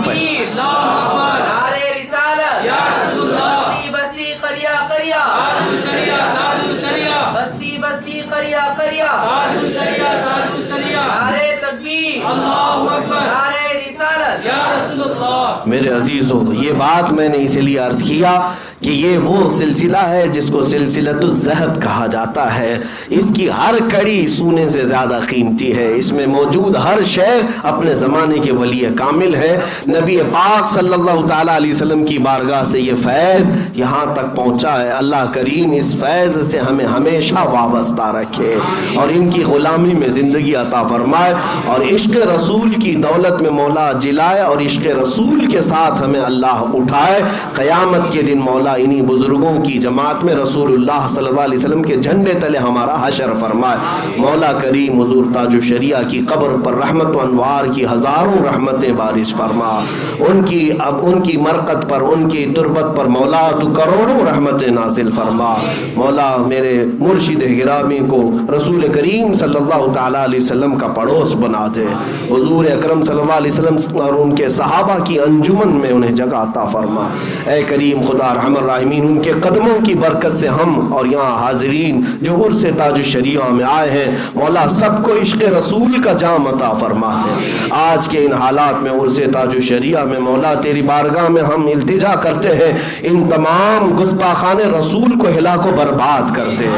میرے عزیزو, یہ بات میں نے اسی لیے عرض کیا کہ یہ وہ سلسلہ ہے جس کو سلسلۃ الذہب کہا جاتا ہے. اس کی ہر کڑی سونے سے زیادہ قیمتی ہے. اس میں موجود ہر شے اپنے زمانے کے ولی کامل ہے. نبی پاک صلی اللہ تعالیٰ علیہ وسلم کی بارگاہ سے یہ فیض یہاں تک پہنچا ہے. اللہ کریم اس فیض سے ہمیں ہمیشہ وابستہ رکھے اور ان کی غلامی میں زندگی عطا فرمائے, اور عشق رسول کی دولت میں مولا جلائے, اور عشق رسول کے ساتھ ہمیں اللہ اٹھائے. قیامت کے دن مولا انہی بزرگوں کی جماعت میں رسول اللہ صلی اللہ علیہ وسلم کے جھنڈے تلے ہمارا حشر فرمائے. مولا کریم حضور تاج الشریعہ کی قبر پر رحمت و انوار کی ہزاروں رحمتیں بارش فرما. ان کی مرقد پر, ان کی تربت پر مولا تو کروڑوں رحمتیں نازل فرما. مولا میرے مرشد گرامی کو رسول کریم صلی اللہ تعالیٰ علیہ وسلم کا پڑوس بنا دے. حضور اکرم صلی اللہ علیہ وسلم اور ان کے صحابہ کی انجمن میں انہیں جگہ عطا فرما. اے کریم خدا رحم الراحمین, ان کے قدموں کی برکت سے ہم اور یہاں حاضرین جو عرس تاج الشریعہ میں آئے ہیں مولا سب کو عشق رسول کا جام عطا فرما دے. آج کے ان حالات میں عرس تاج الشریعہ میں مولا تیری بارگاہ میں ہم التجا کرتے ہیں, ان تمام گستاخان رسول کو ہلاک و برباد کر دے.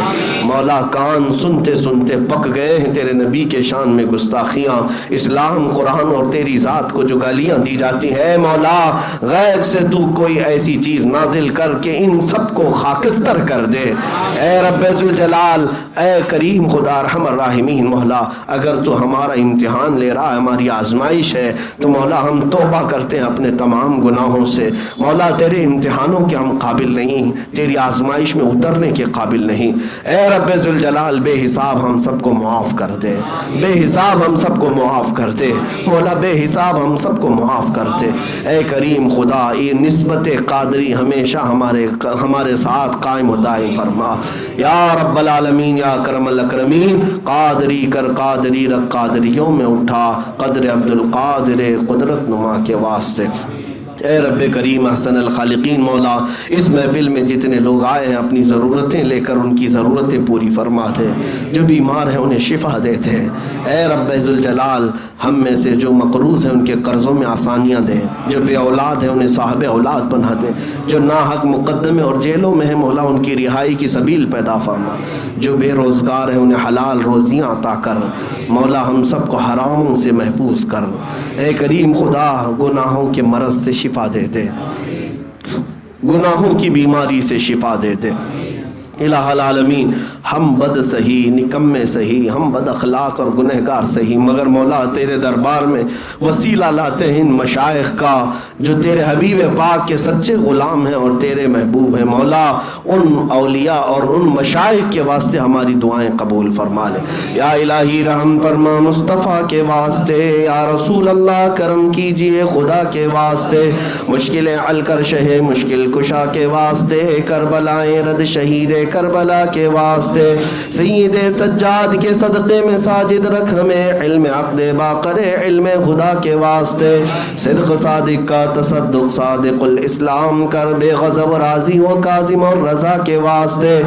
مولا کان سنتے سنتے پک گئے ہیں تیرے نبی کے شان میں گستاخیاں, اسلام قرآن اور تیری ذات کو جو گالیاں دی جاتی ہیں. مولا غیب سے تو کوئی ایسی چیز نازل کر کے ان سب کو خاکستر کر دے. اے رب ذوالجلال, اے کریم خدا رحم الراحمین, مولا اگر تو ہمارا امتحان لے رہا ہے, ہماری آزمائش ہے, تو مولا ہم توبہ کرتے ہیں اپنے تمام گناہوں سے. مولا تیرے امتحانوں کے ہم قابل نہیں, تیری آزمائش میں اترنے کے قابل نہیں. اے رب ذوالجلال بے حساب ہم سب کو معاف کر دے, بے حساب ہم سب کو معاف کر دے. مولا بے حساب ہم سب کو معاف کر دے. اے کریم خدا یہ نسبت قادری ہمیشہ ہمارے ساتھ قائم و دائم فرما. یا رب العالمین, یا کرم الاکرمین, قادری کر قادری رکھ قادریوں میں اٹھا, قدر عبد القادر قدرت نما کے واسطے. اے رب کریم احسن الخالقین, مولا اس محفل میں جتنے لوگ آئے ہیں اپنی ضرورتیں لے کر ان کی ضرورتیں پوری فرما دے. جو بیمار ہیں انہیں شفا دیتے ہیں. اے رب ذوالجلال, ہم میں سے جو مقروض ہیں ان کے قرضوں میں آسانیاں دیں, جو بے اولاد ہیں انہیں صاحب اولاد بنا دیں, جو ناحق مقدمے اور جیلوں میں ہیں مولا ان کی رہائی کی سبیل پیدا فرما, جو بے روزگار ہیں انہیں حلال روزیاں عطا کر. مولا ہم سب کو حراموں سے محفوظ کر. اے کریم خدا گناہوں کے مرض سے شفا دے دے, گناہوں کی بیماری سے شفا دے دے. الہ العالمین, ہم بد سہی, نکمے سہی, ہم بد اخلاق اور گنہگار سہی, مگر مولا تیرے دربار میں وسیلہ لاتے ہیں ان مشائخ کا جو تیرے حبیب پاک کے سچے غلام ہیں اور تیرے محبوب ہیں. مولا ان اولیاء اور ان مشائخ کے واسطے ہماری دعائیں قبول فرما لے. یا الہی رحم فرما مصطفیٰ کے واسطے, یا رسول اللہ کرم کیجئے خدا کے واسطے, مشکلیں حل کر شہ مشکل کشا کے واسطے, کربلائیں رد شہید کربلا کے واسطے, سید سجاد کے صدقے میں ساجد رکھ ہمیں, علم عقد باقر علم خدا کے واسطے, صدق صادق کا تصدق صادق الاسلام کر, بے غضب راضی و کاظم اور رضا کے واسطے,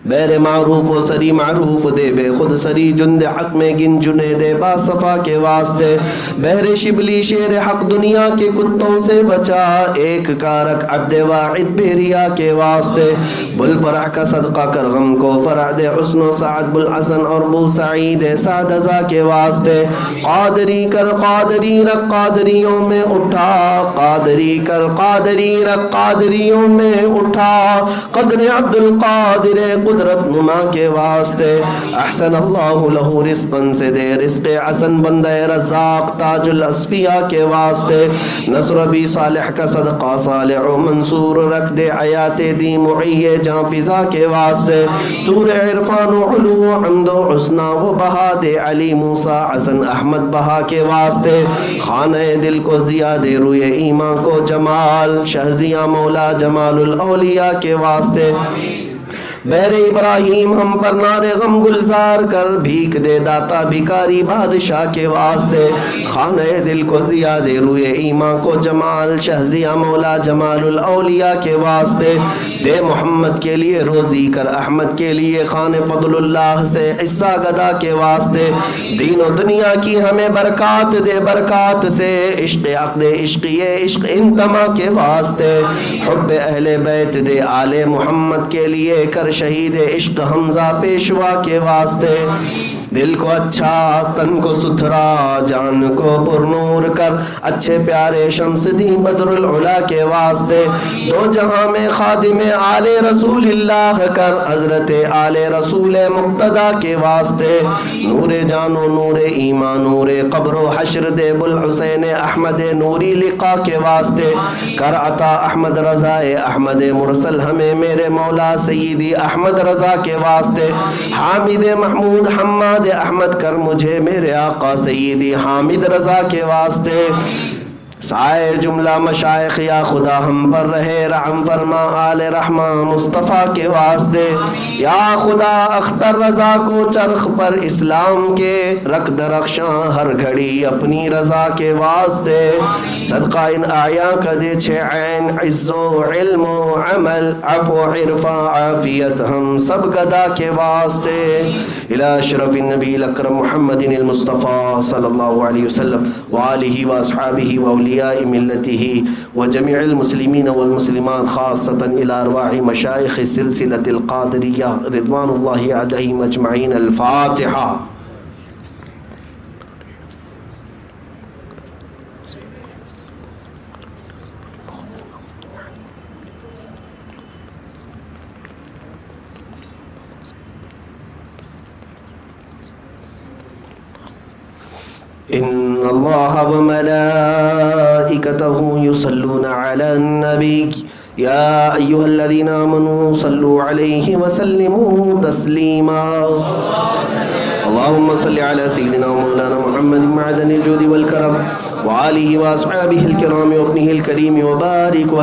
بیر معروف و سری معروف دے, بے خود سری جند حق میں گن جنے دے با صفا کے واسطے, بہر شبلی شیر حق دنیا کے کتوں سے بچا, ایک کارک عبد واحد بے ریا کے واسطے, بل فرح کا صدقہ کر غم کو فرح دے, حسن و سعد بالحسن اور بو سعید سعد ازا کے واسطے, قادری کر قادری رکھ قادریوں میں اٹھا, قادری کر قادری رکھ قادریوں میں اٹھا, قدر عبد القادر قدرت نما کے واسطے احسن اللہ لہو رزقا سے دے رزق حسن بندہ رزاق تاج الاصفیاء کے واسطے نصر بھی صالح کا صدقہ صالح و منصور رکھ دے حیات دی معیے جاں فضا کے واسطے طور عرفان و علو و حمد و حسنہ و بہا دے علی موسیٰ حسن احمد بہا کے واسطے خانہ دل کو زیادہ روئے ایمان کو جمال شہزیاں مولا جمال الاولیاء کے واسطے بیر ابراہیم ہم پر نار غم گلزار کر بھیک دے داتا بھکاری بادشاہ کے واسطے خانہ دل کو زیادہ روئے ایمان کو جمال شہزیاں مولا جمال الاولیاء کے واسطے دے محمد کے لیے روزی کر احمد کے لیے خان فضل اللہ سے حصہ گدا کے واسطے دین و دنیا کی ہمیں برکات دے برکات سے عشق عقد عشقی عشق انتما کے واسطے حب اہل بیت دے آل محمد کے لیے کر شہید عشق حمزہ پیشوا کے واسطے دل کو اچھا تن کو ستھرا جان کو پرنور کر اچھے پیارے شمس دین بدر العلا کے واسطے دو جہاں میں خادم آل رسول اللہ کر حضرت آل رسول مقتدہ کے واسطے نور جان و نور ایمان نور قبر و حشر دے بالحسین احمد نوری لقا کے واسطے کر عطا احمد رضا احمد مرسل ہمیں میرے مولا سیدی احمد رضا کے واسطے حامد محمود حماد احمد کر مجھے میرے آقا سیدی حامد رضا کے واسطے سائے جملہ مشائخ یا خدا ہم پر رہے رحم فرما آل رحمہ مصطفیٰ کے واسطے یا خدا اختر رضا کو چرخ پر اسلام کے رکھ درخشاں ہر گھڑی اپنی رضا کے واسطے صدقہ ان آیا کا دے چھے عین عز و علم و عمل عفو عرفہ عافیت ہم سب گدا کے واسطے الہ شرف النبی الاکرم محمد المصطفیٰ صلی اللہ علیہ وسلم وآلہ واصحابہ واولیاء ملته وجميع المسلمين والمسلمات خاصة إلى أرواح مشايخ سلسلة القادرية رضوان الله عليهم أجمعين الفاتحة. إن الله وملائكته يصلون على النبي يا أيها الذين آمنوا صلوا عليه وسلموا تسليما اللهم صل على سيدنا ومولانا محمد معدن الجود والكرم وآله وأصحابه الكرام وابنه الكريم وبارك